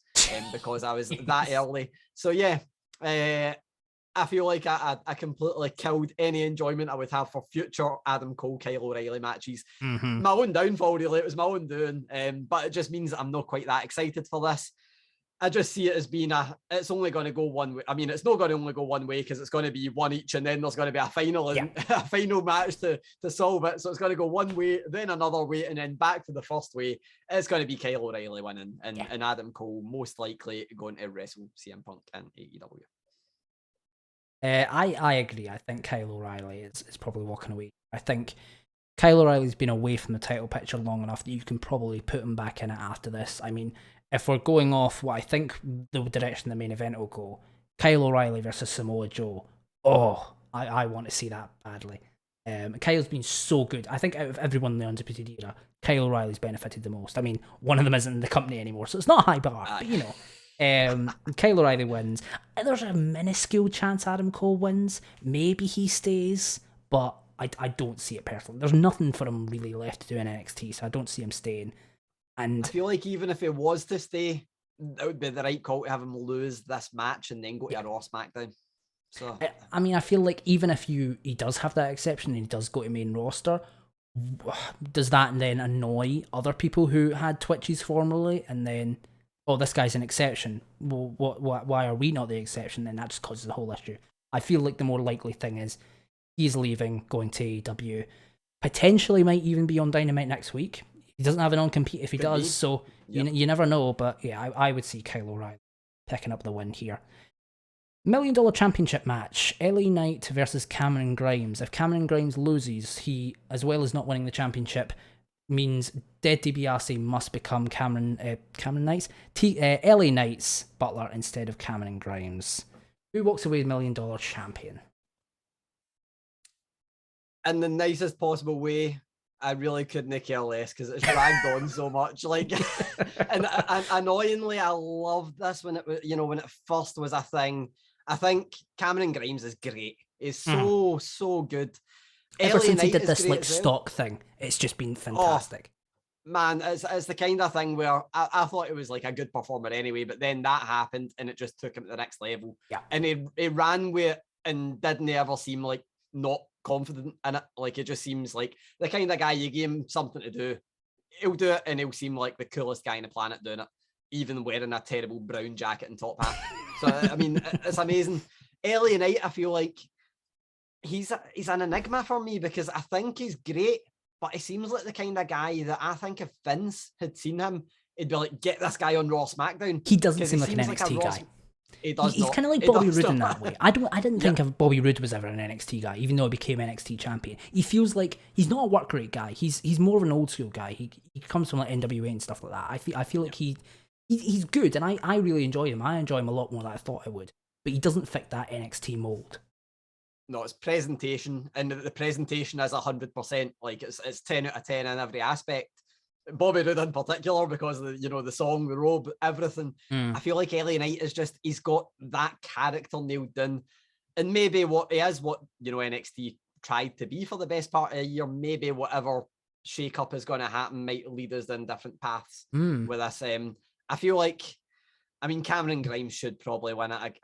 B: because I was that early. So yeah, I feel like I completely killed any enjoyment I would have for future Adam Cole Kyle O'Reilly matches. My own downfall, really. It was my own doing, but it just means that I'm not quite that excited for this. I just see it as being it's only going to go one way. I mean, it's not going to only go one way, because it's going to be one each, and then there's going to be a final and a final match to solve it. So it's going to go one way, then another way, and then back to the first way. It's going to be Kyle O'Reilly winning, and Adam Cole most likely going to wrestle CM Punk in AEW.
A: I agree. I think Kyle O'Reilly is probably walking away. I think Kyle O'Reilly's been away from the title picture long enough that you can probably put him back in it after this. I mean, if we're going off what I think the direction the main event will go, Kyle O'Reilly versus Samoa Joe. Oh, I want to see that badly. Kyle's been so good. I think out of everyone in the Undisputed Era, Kyle O'Reilly's benefited the most. I mean, one of them isn't in the company anymore, so it's not a high bar, but Kyle O'Reilly wins. There's a minuscule chance Adam Cole wins. Maybe he stays, but I don't see it personally. There's nothing for him really left to do in NXT, so I don't see him staying. And
B: I feel like even if he was to stay, that would be the right call to have him lose this match and then go to a Raw SmackDown. So
A: I mean, I feel like even if he does have that exception and he does go to main roster, does that then annoy other people who had Twitches formerly, and then, oh, this guy's an exception. Well, why are we not the exception? Then that just causes the whole issue. I feel like the more likely thing is he's leaving, going to AEW. Potentially might even be on Dynamite next week. He doesn't have a non-compete if he does, so you never know. But yeah, I would see Kyle O'Reilly picking up the win here. $1 Million Championship match, LA Knight versus Cameron Grimes. If Cameron Grimes loses, he, as well as not winning the championship, means Dead DiBiase must become Cameron Knight's LA Knight's butler instead of Cameron Grimes. Who walks away with $1 Million champion?
B: In the nicest possible way. I really couldn't care less, because it's dragged on so much. Like, and annoyingly, I loved this when it was, when it first was a thing. I think Cameron Grimes is great. He's so good.
A: Ever since he did this like stock thing, it's just been fantastic.
B: Oh, man, it's the kind of thing where I thought it was like a good performer anyway, but then that happened and it just took him to the next level.
A: Yeah,
B: and he ran with it and didn't ever seem like not confident in it. Like, it just seems like the kind of guy, you give him something to do, he'll do it, and he'll seem like the coolest guy on the planet doing it, even wearing a terrible brown jacket and top hat. So I mean, it's amazing. LA Knight, I feel like he's an enigma for me, because I think he's great, but he seems like the kind of guy that I think if Vince had seen him, he'd be like, get this guy on Raw SmackDown.
A: He doesn't seem like an NXT guy.
B: He's
A: kind of like Bobby Roode in that way. I didn't think of Bobby Roode was ever an NXT guy, even though he became NXT champion. He feels like he's not a work rate guy. He's more of an old school guy. He comes from like NWA and stuff like that. I feel like he's good, and I really enjoy him. I enjoy him a lot more than I thought I would. But he doesn't fit that NXT mold.
B: No, it's presentation, and the presentation is 100%. Like, it's 10 out of 10 in every aspect. Bobby Roode in particular, because of the song, the robe, everything. I feel like LA Knight is just, he's got that character nailed down, and maybe what he is, what NXT tried to be for the best part of a year. Maybe whatever shake up is going to happen might lead us in different paths with this. I feel like, I mean, Cameron Grimes should probably win it.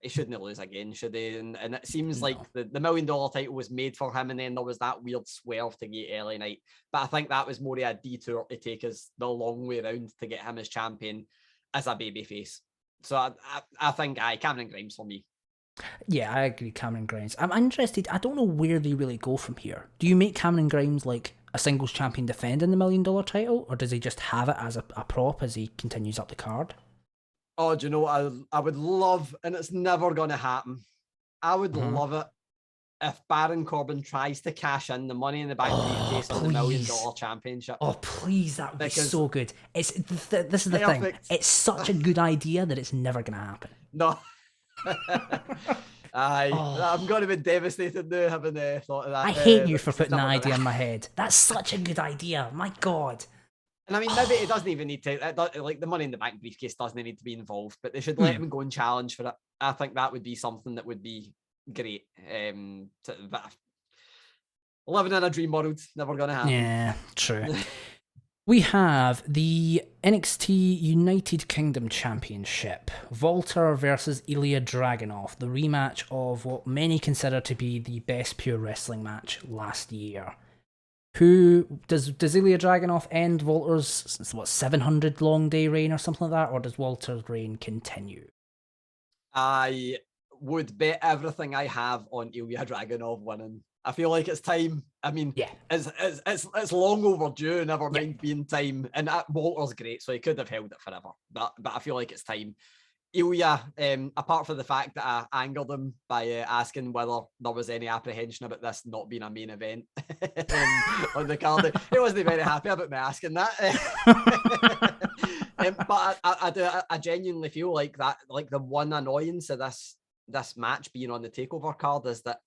B: He shouldn't lose again, should he? And it seems like the $1 Million title was made for him, and then there was that weird swerve to get LA Knight. But I think that was more of a detour to take us the long way around to get him as champion as a babyface. So I think Cameron Grimes for me.
A: Yeah, I agree, Cameron Grimes. I'm interested. I don't know where they really go from here. Do you make Cameron Grimes like a singles champion defending the $1 Million title, or does he just have it as a prop as he continues up the card?
B: Oh, do you know what I would love, and it's never going to happen. I would love it if Baron Corbin tries to cash in the Money in the Bank briefcase on the $1 million championship.
A: Oh, please, that would be so good. This is the thing. It's such a good idea that it's never going to happen.
B: No. I'm going to be devastated now having thought of that.
A: I hate you for putting that idea in my head. That's such a good idea. My God.
B: And I mean, maybe it doesn't even need to, like the Money in the Bank briefcase doesn't need to be involved, but they should let him go and challenge for it. I think that would be something that would be great. Living in a dream world, never going to happen.
A: Yeah, true. We have the NXT United Kingdom Championship. Walter versus Ilya Dragunov, the rematch of what many consider to be the best pure wrestling match last year. Who does Ilya Dragunov end Walter's 700 long day reign or something like that, or does Walter's reign continue?
B: I would bet everything I have on Ilya Dragunov winning. I feel like it's time. I mean, it's long overdue, never mind being time. And Walter's great, so he could have held it forever. But I feel like it's time. Ilya, apart from the fact that I angered him by asking whether there was any apprehension about this not being a main event on the card, he wasn't very happy about me asking that. But I genuinely feel like that, like the one annoyance of this match being on the takeover card is that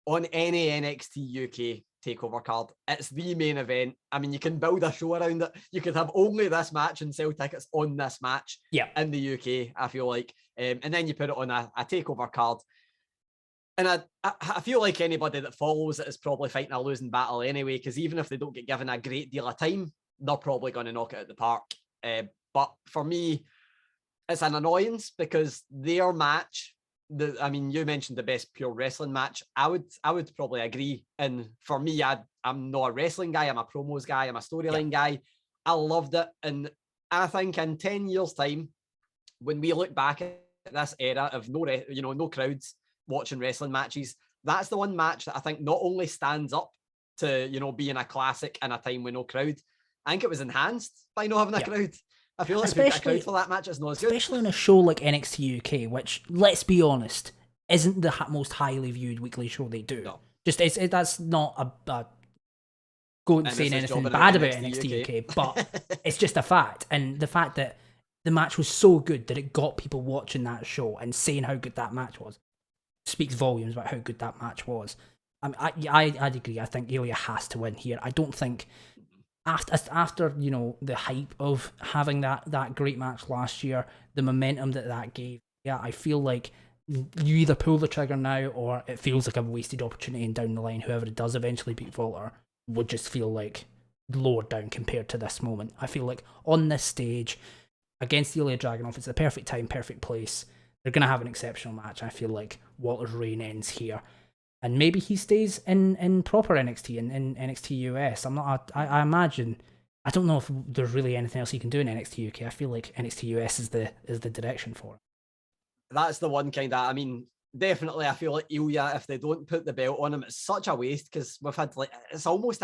B: on any NXT UK takeover card, it's the main event. I mean, you can build a show around it. You could have only this match and sell tickets on this match in the UK, I feel like. And then you put it on a takeover card. And I feel like anybody that follows it is probably fighting a losing battle anyway, because even if they don't get given a great deal of time, they're probably going to knock it out the park. But for me, it's an annoyance because their match, I mean, you mentioned the best pure wrestling match. I would probably agree. And for me, I'm not a wrestling guy. I'm a promos guy. I'm a storyline guy. I loved it. And I think in 10 years' time, when we look back at this era of no crowds watching wrestling matches, that's the one match that I think not only stands up to, being a classic in a time with no crowd, I think it was enhanced by not having a crowd. I feel like if you get a crowd for that match, it's not as good.
A: Especially on a show like NXT UK, which, let's be honest, isn't the most highly viewed weekly show they do. No. That's not a going saying anything bad about NXT UK, but it's just a fact. And the fact that the match was so good that it got people watching that show and saying how good that match was speaks volumes about how good that match was. I'd agree. I think Ilya has to win here. I don't think after the hype of having that great match last year, the momentum that gave, I feel like you either pull the trigger now or it feels like a wasted opportunity, and down the line, whoever it does eventually beat Walter would just feel like lowered down compared to this moment. I feel like on this stage against Ilya Dragunov, it's the perfect time, perfect place. They're going to have an exceptional match. I feel like Walter's reign ends here. And maybe he stays in proper NXT, in NXT US. I imagine, I don't know if there's really anything else he can do in NXT UK. I feel like NXT US is the direction for it.
B: That's the one kind of, I mean, definitely I feel like Ilya, if they don't put the belt on him, it's such a waste, because we've had it's almost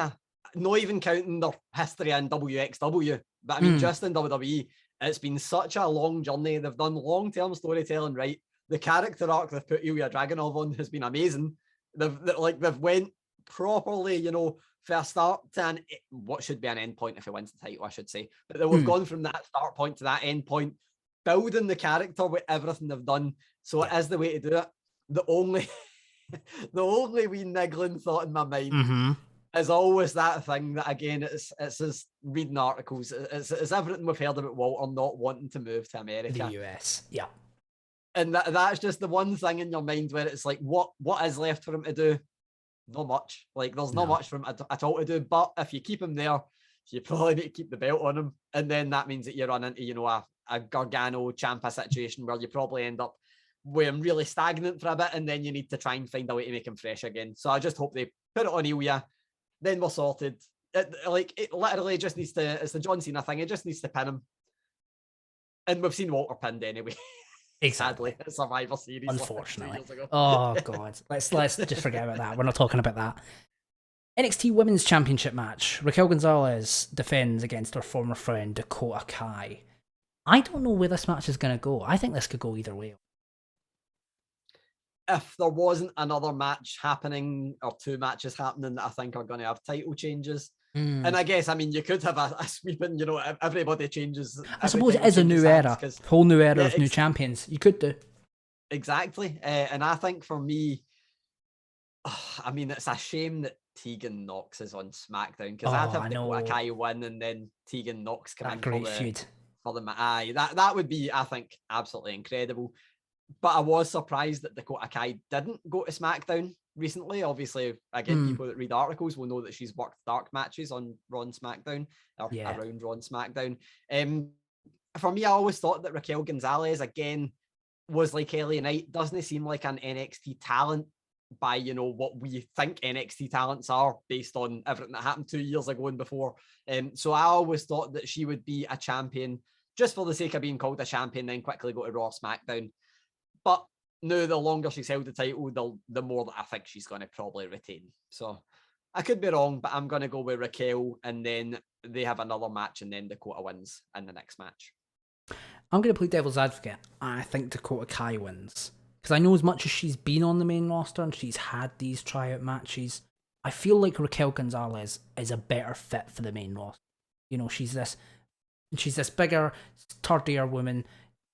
B: not even counting their history in WXW, but I mean, just in WWE, it's been such a long journey. They've done long-term storytelling right. The character arc they've put Ilya Dragunov on has been amazing. They've went properly, for a start to what should be an end point if he wins the title, I should say. But we've gone from that start point to that end point, building the character with everything they've done. So it is the way to do it. The only wee niggling thought in my mind is always that thing that, again, it's as reading articles, it's everything we've heard about Walter not wanting to move to America.
A: The US, yeah.
B: And that's just the one thing in your mind where it's like, what is left for him to do? Not much. Like, there's not much for him at all to do. But if you keep him there, you probably need to keep the belt on him. And then that means that you run into, a Gargano Ciampa situation where you probably end up with him really stagnant for a bit, and then you need to try and find a way to make him fresh again. So I just hope they put it on Ilya. Then we're sorted. It literally just needs to, it's the John Cena thing. It just needs to pin him. And we've seen Walter pinned anyway.
A: Exactly.
B: Sadly, Survivor Series.
A: Unfortunately. Oh God. Let's just forget about that. We're not talking about that. NXT Women's Championship match. Raquel Gonzalez defends against her former friend Dakota Kai. I don't know where this match is going to go. I think this could go either way.
B: if there wasn't another match happening or two matches happening that I think are going to have title changes. And I guess, I mean, you could have a sweeping, everybody changes.
A: I suppose it is a new era, whole new era of new champions. You could do.
B: Exactly. And I think for me, I mean, it's a shame that Tegan Nox is on SmackDown, because I'd have Dakota Kai win and then Tegan Nox come in
A: great feud.
B: That would be, I think, absolutely incredible. But I was surprised that Dakota Kai didn't go to SmackDown recently. Obviously, again, people that read articles will know that she's worked dark matches on Raw and SmackDown, or around Raw and SmackDown. For me, I always thought that Raquel Gonzalez, again, was like LA Knight. Doesn't seem like an NXT talent by, what we think NXT talents are based on everything that happened 2 years ago and before. So I always thought that she would be a champion just for the sake of being called a champion, then quickly go to Raw, SmackDown. But no, the longer she's held the title, the more that I think she's going to probably retain. So I could be wrong, but I'm going to go with Raquel, and then they have another match, and then Dakota wins in the next match.
A: I'm going to play devil's advocate. I think Dakota Kai wins. Because I know as much as she's been on the main roster and she's had these tryout matches, I feel like Raquel Gonzalez is a better fit for the main roster. She's this bigger, sturdier woman.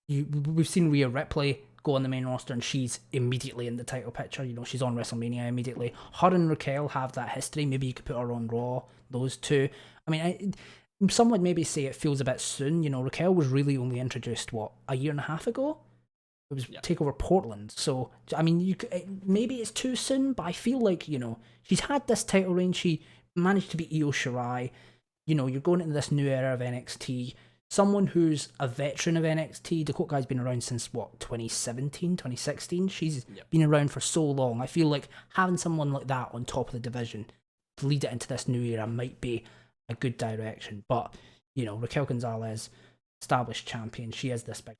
A: We've seen Rhea Ripley go on the main roster and she's immediately in the title picture. She's on WrestleMania immediately. Her and Raquel have that history. Maybe you could put her on Raw, those two. I mean, some would maybe say it feels a bit soon. Raquel was really only introduced, a year and a half ago? It was TakeOver Portland. So, I mean, maybe it's too soon, but I feel like, she's had this title reign. She managed to beat Io Shirai. You're going into this new era of NXT. Someone who's a veteran of NXT, Dakota Kai's been around since, 2017, 2016? She's been around for so long. I feel like having someone like that on top of the division to lead it into this new era might be a good direction. But, Raquel Gonzalez, established champion, she is this big,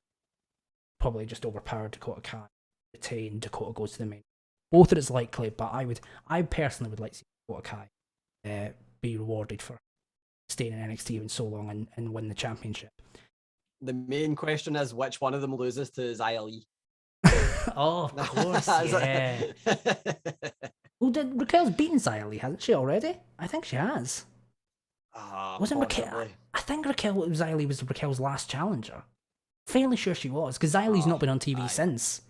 A: probably just overpowered Dakota Kai. Retain, Dakota goes to the main. Both are as likely, but I personally would like to see Dakota Kai be rewarded for staying in NXT even so long and win the championship.
B: The main question is which one of them loses to Xia Li.
A: Oh, of course, yeah. Well, Raquel's beaten Xia Li, hasn't she already? I think she has. Wasn't Raquel? I think Xia Li was Raquel's last challenger. Fairly sure she was, because Xia Li's not been on TV since.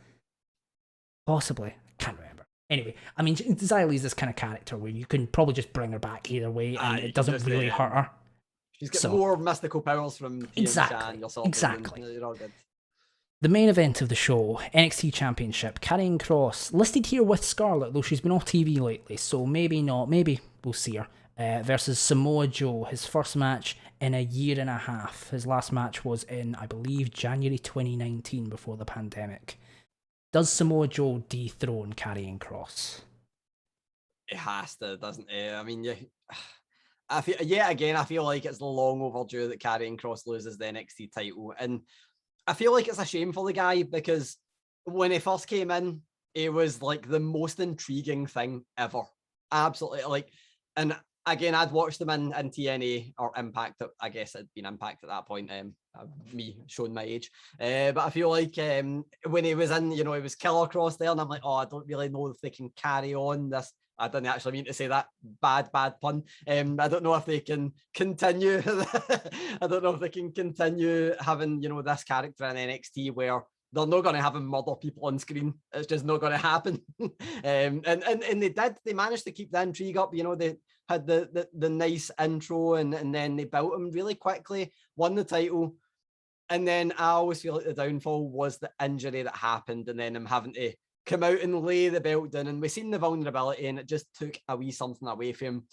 A: Possibly. Can't remember. Anyway, I mean, Xia Li's this kind of character where you can probably just bring her back either way and it doesn't really hurt her.
B: She's got more mystical powers from
A: Exactly.
B: Exactly. You're all good.
A: The main event of the show, NXT Championship, Karrion Kross, listed here with Scarlett, though she's been off TV lately, so maybe not. Maybe we'll see her. Versus Samoa Joe, his first match in a year and a half. His last match was in, I believe, January 2019, before the pandemic. Does Samoa Joe dethrone Karrion Kross?
B: It has to, doesn't it? I mean, I feel like it's long overdue that Karrion Kross loses the NXT title. And I feel like it's a shame for the guy, because when he first came in, it was like the most intriguing thing ever. Absolutely. And again, I'd watched them in TNA or Impact. I guess it'd been Impact at that point. Me showing my age. But I feel like when he was in, it was Killer Kross there, and I'm like, I don't really know if they can carry on this. I didn't actually mean to say that. Bad pun. I don't know if they can continue. I don't know if they can continue having, this character in NXT where they're not going to have him murder people on screen. It's just not going to happen. And they did. They managed to keep the intrigue up. They had the nice intro, and then they built him really quickly, won the title. And then I always feel like the downfall was the injury that happened, and then him having to come out and lay the belt down. And we've seen the vulnerability, and it just took a wee something away from him.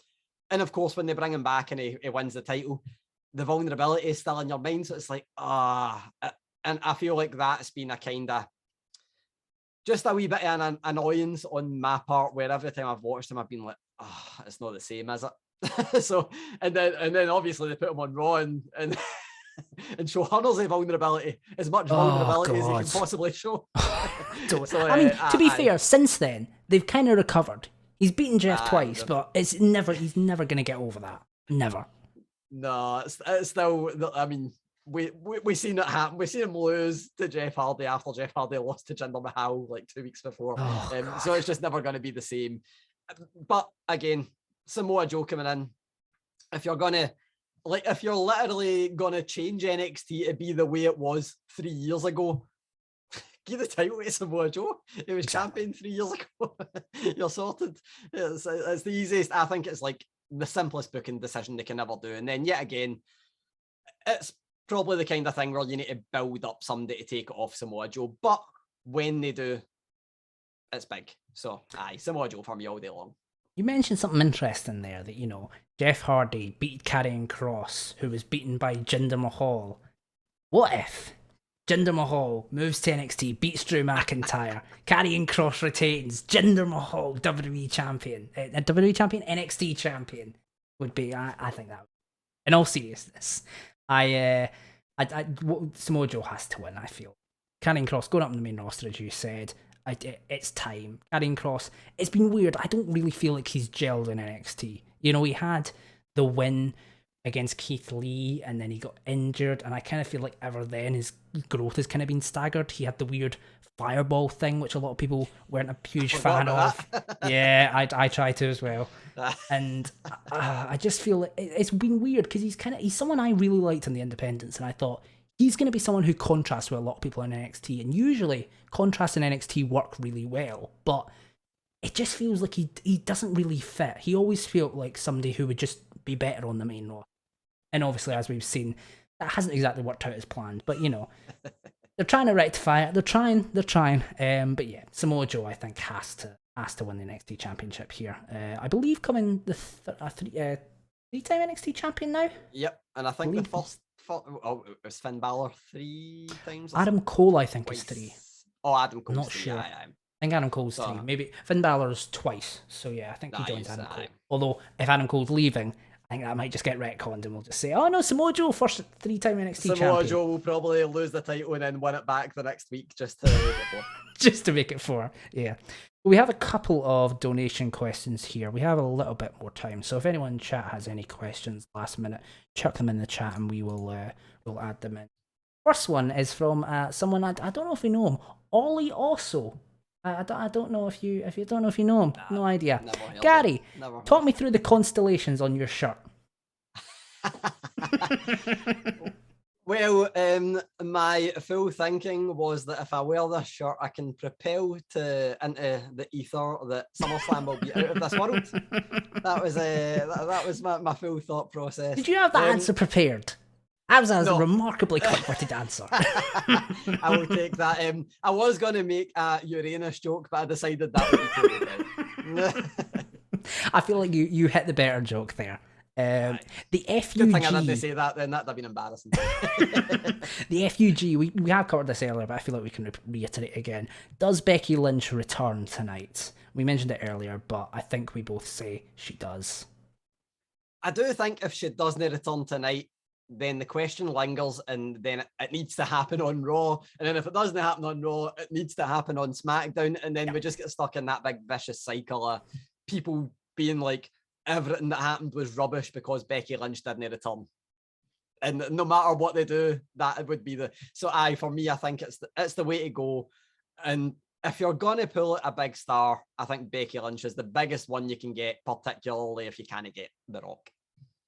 B: And of course, when they bring him back and he wins the title, the vulnerability is still in your mind. So it's like, and I feel like that's been a kind of just a wee bit of an annoyance on my part, where every time I've watched him, I've been like, it's not the same, is it? So, and then obviously they put him on Raw and show Huddle's vulnerability, as much vulnerability as he can possibly show.
A: So, I mean, to be fair, since then they've kind of recovered. He's beaten Jeff twice, but he's never going to get over that. Never.
B: No, it's still. I mean, we seen it happen. We seen him lose to Jeff Hardy after Jeff Hardy lost to Jinder Mahal like 2 weeks before. So it's just never going to be the same. But again, Samoa Joe coming in. If you're literally gonna change NXT to be the way it was 3 years ago, give the title to Samoa Joe. He was champion 3 years ago. You're sorted. It's the easiest. I think it's like the simplest booking decision they can ever do. And then yet again, it's probably the kind of thing where you need to build up somebody to take it off Samoa Joe. But when they do, it's big. So aye, Samoa Joe for me all day long.
A: You mentioned something interesting there that, Jeff Hardy beat Karrion Kross, who was beaten by Jinder Mahal. What if Jinder Mahal moves to NXT, beats Drew McIntyre, Karrion Kross retains, Jinder Mahal, WWE champion, NXT champion would be, I think that would, in all seriousness, Samoa Joe has to win, I feel. Karrion Kross going up in the main roster, as you said, it's time. Karrion Kross, it's been weird. I don't really feel like he's gelled in NXT. He had the win against Keith Lee and then he got injured, and I kind of feel like ever then his growth has kind of been staggered. He had the weird fireball thing, which a lot of people weren't a huge fan of. Yeah, I try to as well. And I just feel like it's been weird because he's someone I really liked in the independents, and I thought he's going to be someone who contrasts with a lot of people in NXT, and usually contrasts in NXT work really well, but it just feels like he doesn't really fit. He always felt like somebody who would just be better on the main roster. And obviously, as we've seen, that hasn't exactly worked out as planned, but they're trying to rectify it. They're trying. But yeah, Samoa Joe, I think, has to win the NXT Championship here. I believe coming the three-time NXT champion now.
B: Yep, and I think the first it was Finn Balor 3 times.
A: Adam Cole, I think, is 3.
B: Oh, Adam Cole's
A: Not
B: 3.
A: sure.
B: I
A: think Adam Cole's 3. Maybe Finn Balor's twice. So yeah, I think he joins Adam Cole. Although if Adam Cole's leaving, I think that might just get retconned and we'll just say, oh no, Samoa Joe, first 3-time NXT champion.
B: Samoa Joe will probably lose the title and then win it back the next week just to make it 4.
A: Just to make it 4, yeah. We have a couple of donation questions here. We have a little bit more time, so if anyone in chat has any questions last minute, chuck them in the chat and we will we'll add them in. First one is from someone I don't know if we know him, Ollie also. I don't know if you know him. Nah, no idea. Gary, talk me through the constellations on your shirt.
B: Well, my full thinking was that if I wear this shirt, I can propel into the ether that SummerSlam will be out of this world. That was my full thought process.
A: Did you have that answer prepared? That was a remarkably quick-witted answer.
B: I will take that. I was going to make a Uranus joke, but I decided that would be too
A: I feel like you hit the better joke there. The FUG.
B: Good thing I didn't say that then. That'd have been embarrassing.
A: The FUG, we have covered this earlier, but I feel like we can reiterate again. Does Becky Lynch return tonight? We mentioned it earlier, but I think we both say she does.
B: I do think if she doesn't return tonight, then the question lingers, and then it needs to happen on Raw. And then if it doesn't happen on Raw, it needs to happen on SmackDown. And then we just get stuck in that big vicious cycle of people being like, everything that happened was rubbish because Becky Lynch didn't return. And no matter what they do, that would be for me, I think it's the way to go. And if you're going to pull a big star, I think Becky Lynch is the biggest one you can get, particularly if you can't get The Rock.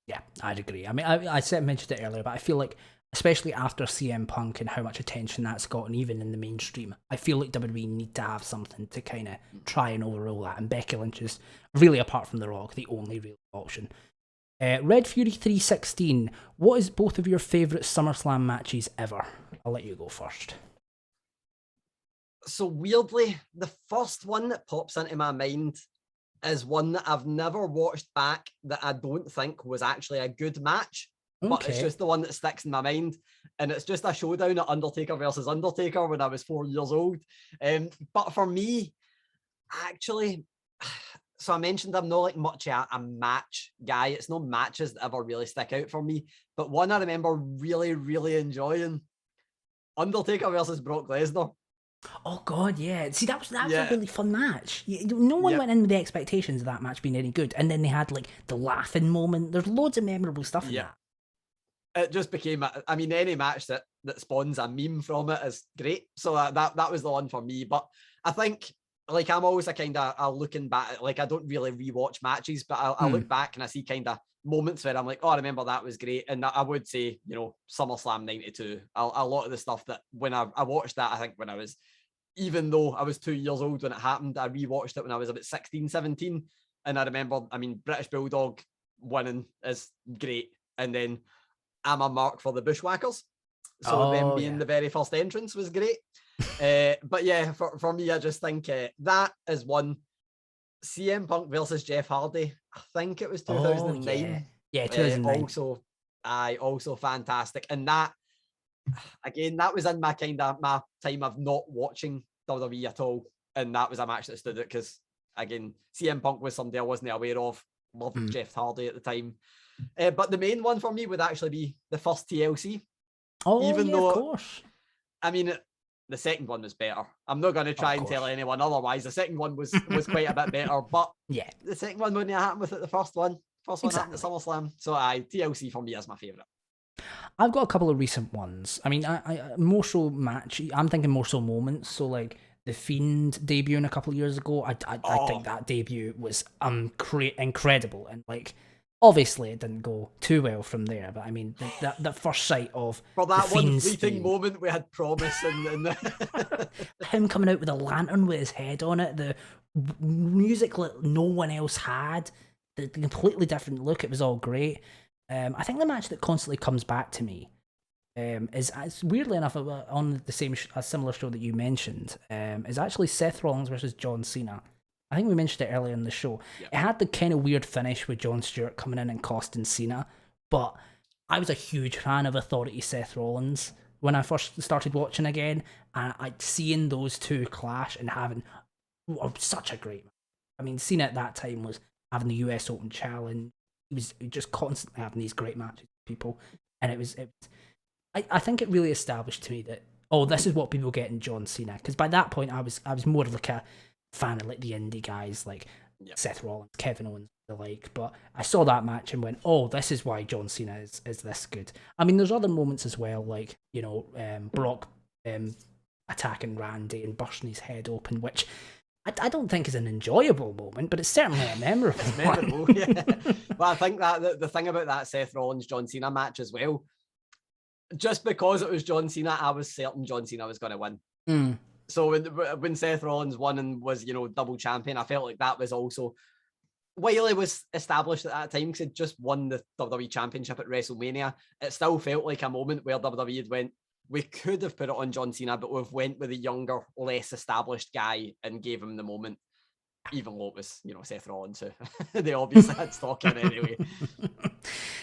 A: Yeah, I'd agree. I mean, I mentioned it earlier, but I feel like, especially after CM Punk and how much attention that's gotten, even in the mainstream, I feel like WWE need to have something to kind of try and overrule that. And Becky Lynch is really, apart from The Rock, the only real option. Red Fury 316, what is both of your favourite SummerSlam matches ever? I'll let you go first.
B: So weirdly, the first one that pops into my mind is one that I've never watched back that I don't think was actually a good match, but it's just the one that sticks in my mind. And it's just a showdown at Undertaker versus Undertaker when I was 4 years old. But for me, actually, so I mentioned I'm not like much a match guy. It's no matches that ever really stick out for me. But one I remember really, really enjoying, Undertaker versus Brock Lesnar.
A: Oh God, yeah. See, that was a really fun match. No one went in with the expectations of that match being any good, and then they had like the laughing moment. There's loads of memorable stuff in that.
B: it just became, I mean, any match that spawns a meme from it is great. So that was the one for me. But I think, like, I'm always a kind of looking back, like, I don't really rewatch matches, but I look back and I see kind of moments where I'm like, oh, I remember that was great. And I would say, you know, SummerSlam 92, a lot of the stuff that when I watched that, I think when I was, even though I was 2 years old when it happened, I rewatched it when I was about 16, 17. And I remember, I mean, British Bulldog winning is great. And then I'm a mark for the Bushwhackers. So them being the very first entrance was great. But yeah, for me, I just think that is one. CM Punk versus Jeff Hardy, I think it was 2009.
A: Yeah, 2009.
B: Also fantastic. And that, again, that was in my time of not watching WWE at all. And that was a match that stood out because, again, CM Punk was somebody I wasn't aware of. Loved Jeff Hardy at the time. But the main one for me would actually be the first TLC.
A: Of course.
B: I mean, the second one was better. I'm not going to try and tell anyone otherwise. The second one was quite a bit better, but
A: yeah,
B: the second one wouldn't have happened with it. The first one happened at SummerSlam. So TLC for me is my favourite.
A: I've got a couple of recent ones. I mean, I more so match. I'm thinking more so moments. So like the Fiend debuting a couple of years ago. I think that debut was incredible, and like, obviously, it didn't go too well from there, but I mean, the first sight of
B: for that
A: the
B: one fleeting moment, we had promise and
A: him coming out with a lantern with his head on it, the music that no one else had, the completely different look. It was all great. I think the match that constantly comes back to me is weirdly enough on the same a similar show that you mentioned is actually Seth Rollins versus John Cena. I think we mentioned it earlier in the show. Yep. It had the kind of weird finish with Jon Stewart coming in and costing Cena, but I was a huge fan of Authority Seth Rollins when I first started watching again, and I'd seen those two clash and having such a great match. I mean, Cena at that time was having the US Open Challenge. He was just constantly having these great matches with people, and it was I think it really established to me that, this is what people get in John Cena, because by that point I was more of like a fan of like the indie guys like Seth Rollins, Kevin Owens, the like, but I saw that match and went, this is why John Cena is this good. I mean, there's other moments as well, like, you know, Brock attacking Randy and bursting his head open, which I don't think is an enjoyable moment, but it's certainly a memorable one.
B: Yeah. Well, I think that the thing about that Seth Rollins John Cena match as well, just because it was John Cena, I was certain John Cena was going to win. So when Seth Rollins won and was, you know, double champion, I felt like that was also, while it was established at that time because it just won the WWE Championship at WrestleMania, it still felt like a moment where WWE had went, we could have put it on John Cena, but we've went with a younger, less established guy and gave him the moment, even though it was, you know, Seth Rollins, who they obviously had stock in anyway.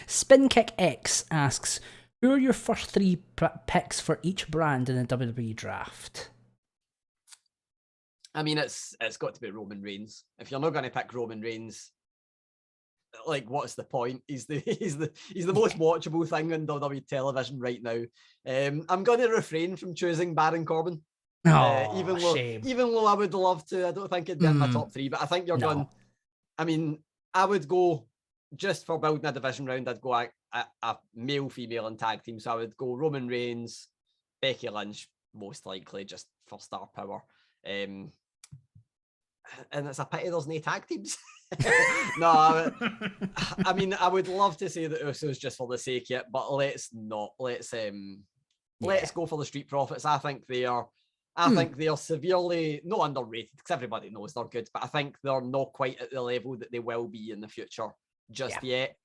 A: Spin Kick X asks, who are your first three picks for each brand in the WWE draft?
B: I mean, it's got to be Roman Reigns. If you're not going to pick Roman Reigns, like, what's the point? He's the most watchable thing on WWE television right now. I'm going to refrain from choosing Baron Corbin. Even though I would love to, I don't think it'd be in my top three. But I think you're going. I mean, I would go just for building a division round. I'd go a male, female, and tag team. So I would go Roman Reigns, Becky Lynch, most likely, just for star power. And it's a pity there's no tag teams. No, I mean, I would love to say that Usos just for the sake of it, but let's not. Let's go for the Street Profits. I think they are severely not underrated because everybody knows they're good, but I think they're not quite at the level that they will be in the future just yet.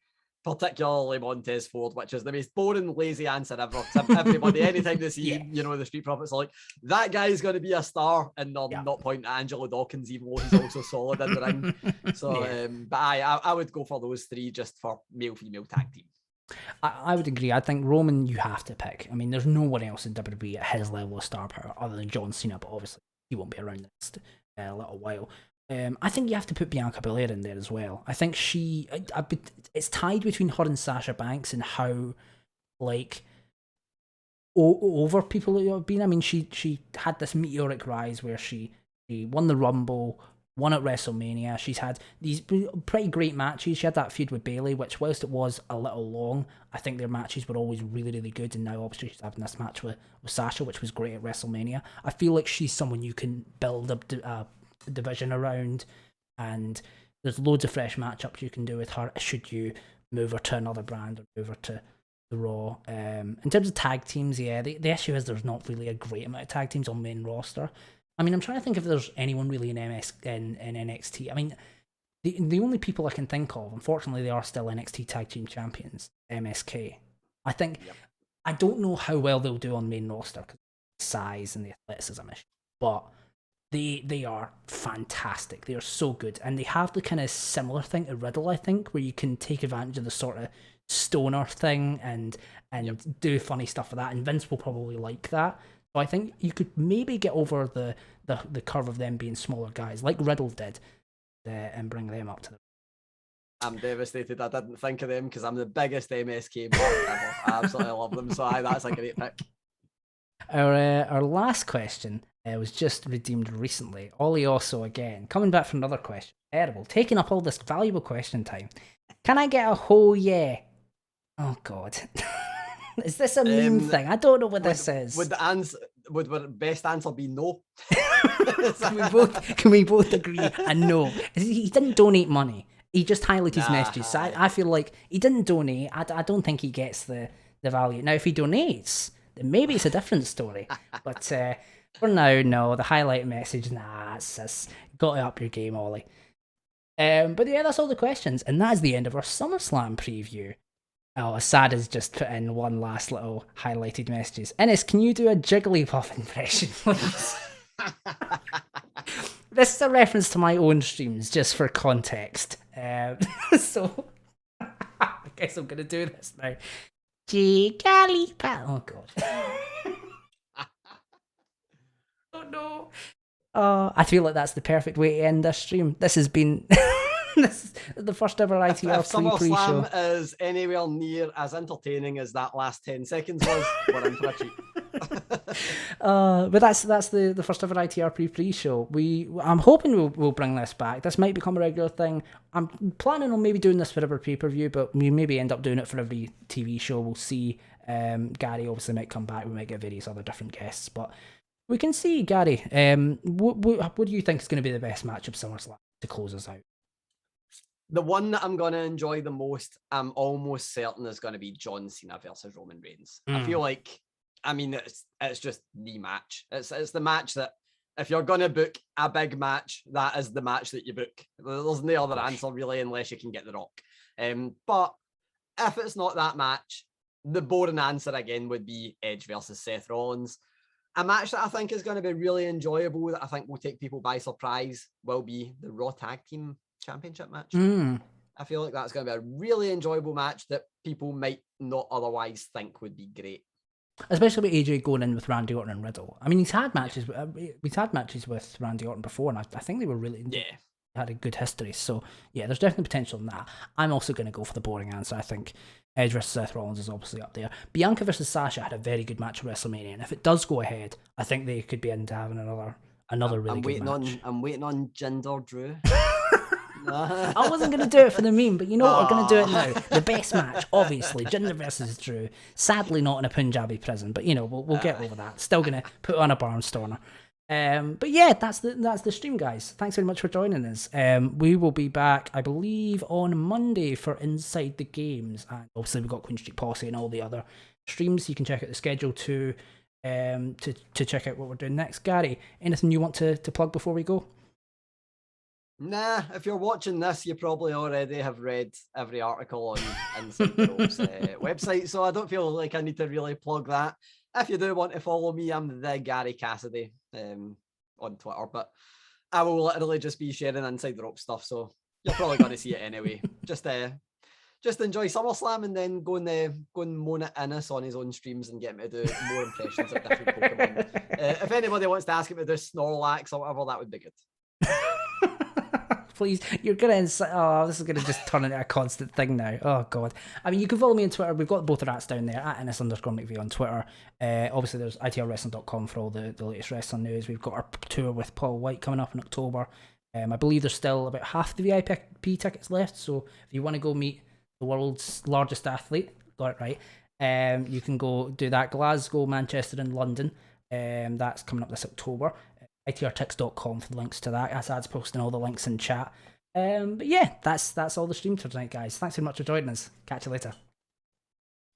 B: Particularly Montez Ford, which is the most boring, lazy answer ever. Everybody, anytime they see, you know, the Street Profits are like, that guy is going to be a star, and they're not pointing at Angelo Dawkins, even though he's also solid in the ring. So, but I would go for those three just for male-female tag team.
A: I would agree. I think Roman you have to pick. I mean, there's no one else in WWE at his level of star power other than John Cena, but obviously he won't be around the next little while. I think you have to put Bianca Belair in there as well. I think it's tied between her and Sasha Banks and how, like, over people have been. I mean, she had this meteoric rise where she won the Rumble, won at WrestleMania. She's had these pretty great matches. She had that feud with Bayley, which whilst it was a little long, I think their matches were always really, really good. And now obviously she's having this match with Sasha, which was great at WrestleMania. I feel like she's someone you can build a division around, and there's loads of fresh matchups you can do with her should you move her to another brand or move her to the Raw. In terms of tag teams, yeah, the issue is there's not really a great amount of tag teams on main roster. I mean, I'm trying to think if there's anyone really in NXT. I mean, the only people I can think of, unfortunately, they are still NXT Tag Team Champions, MSK. I think, I don't know how well they'll do on main roster because of the size and the athleticism issue, but they are fantastic. They are so good, and they have the kind of similar thing to Riddle, I think, where you can take advantage of the sort of stoner thing and do funny stuff with that, and Vince will probably like that. So I think you could maybe get over the curve of them being smaller guys, like Riddle did, and bring them up to the...
B: I'm devastated I didn't think of them because I'm the biggest MSK mark ever. I absolutely love them, so that's a great pick.
A: Our last question was just redeemed recently. Ollie also, again, coming back for another question. Terrible. Taking up all this valuable question time. Can I get a whole yeah? Oh, God. Is this a meme thing? I don't know what this is.
B: Would the best answer be no?
A: Can we both agree and no? He didn't donate money. He just highlighted his messages. So I feel like he didn't donate. I don't think he gets the value. Now, if he donates, then maybe it's a different story. But for now, no. The highlight message, it's got to up your game, Ollie. But yeah, that's all the questions. And that is the end of our SummerSlam preview. Oh, Assad has just put in one last little highlighted messages. Ennis, can you do a Jigglypuff impression, please? This is a reference to my own streams, just for context. So, I guess I'm going to do this now. Jigglypuff. Oh, God. Oh, no. Oh, I feel like that's the perfect way to end this stream. This has been... This is the first ever ITR pre-show.
B: SummerSlam is anywhere near as entertaining as that last 10 seconds was, we're in for a treat.
A: But that's the first ever ITR pre-show. I'm hoping we'll bring this back. This might become a regular thing. I'm planning on maybe doing this for every pay-per-view, but we maybe end up doing it for every TV show. We'll see. Gary obviously might come back. We might get various other different guests, but we can see. Gary, what do you think is going to be the best match of SummerSlam to close us out?
B: The one that I'm going to enjoy the most, I'm almost certain is going to be John Cena versus Roman Reigns. I feel like, I mean, it's just the match. It's the match that if you're going to book a big match, that is the match that you book. There's no other answer really, unless you can get The Rock. But if it's not that match, the boring answer again would be Edge versus Seth Rollins. A match that I think is going to be really enjoyable, that I think will take people by surprise, will be the Raw Tag Team Championship match. I feel like that's going to be a really enjoyable match that people might not otherwise think would be great. Especially
A: with AJ going in with Randy Orton and Riddle. I mean, he's had matches. We've had matches with Randy Orton before, and I think they were really had a good history. So yeah, there's definitely potential in that. I'm also going to go for the boring answer. I think Edge versus Seth Rollins is obviously up there. Bianca versus Sasha had a very good match at WrestleMania, and if it does go ahead, I think they could be into having another really good match.
B: I'm waiting on Jinder Drew.
A: I wasn't going to do it for the meme, but you know what? We're going to do it now. The best match, obviously, Jinder versus Drew. Sadly, not in a Punjabi prison, but you know we'll get over that. Still going to put on a barnstormer. But yeah, that's the stream, guys. Thanks very much for joining us. We will be back, I believe, on Monday for Inside the Games, and obviously we've got Queen Street Posse and all the other streams. You can check out the schedule to check out what we're doing next. Gary, anything you want to plug before we go?
B: Nah, if you're watching this, you probably already have read every article on Inside the Ropes website, so I don't feel like I need to really plug that. If you do want to follow me, I'm the Gary Cassidy on Twitter, but I will literally just be sharing Inside the Ropes stuff, so you're probably going to see it anyway. Just enjoy SummerSlam and then go and moan at Innes on his own streams and get him to do more impressions of different Pokemon. If anybody wants to ask him to do Snorlax or whatever, that would be good.
A: Please, you're going to... Oh, this is going to just turn into a constant thing now. Oh, God. I mean, you can follow me on Twitter. We've got both of that's down there, at Innes_McVie on Twitter. Obviously, there's itrwrestling.com for all the latest wrestling news. We've got our tour with Paul White coming up in October. I believe there's still about half the VIP tickets left, so if you want to go meet the world's largest athlete, got it right, you can go do that. Glasgow, Manchester and London. That's coming up this October. itrtix.com for the links to that. Asad's posting all the links in chat. But yeah, that's all the stream for tonight, guys. Thanks very much for joining us. Catch you later.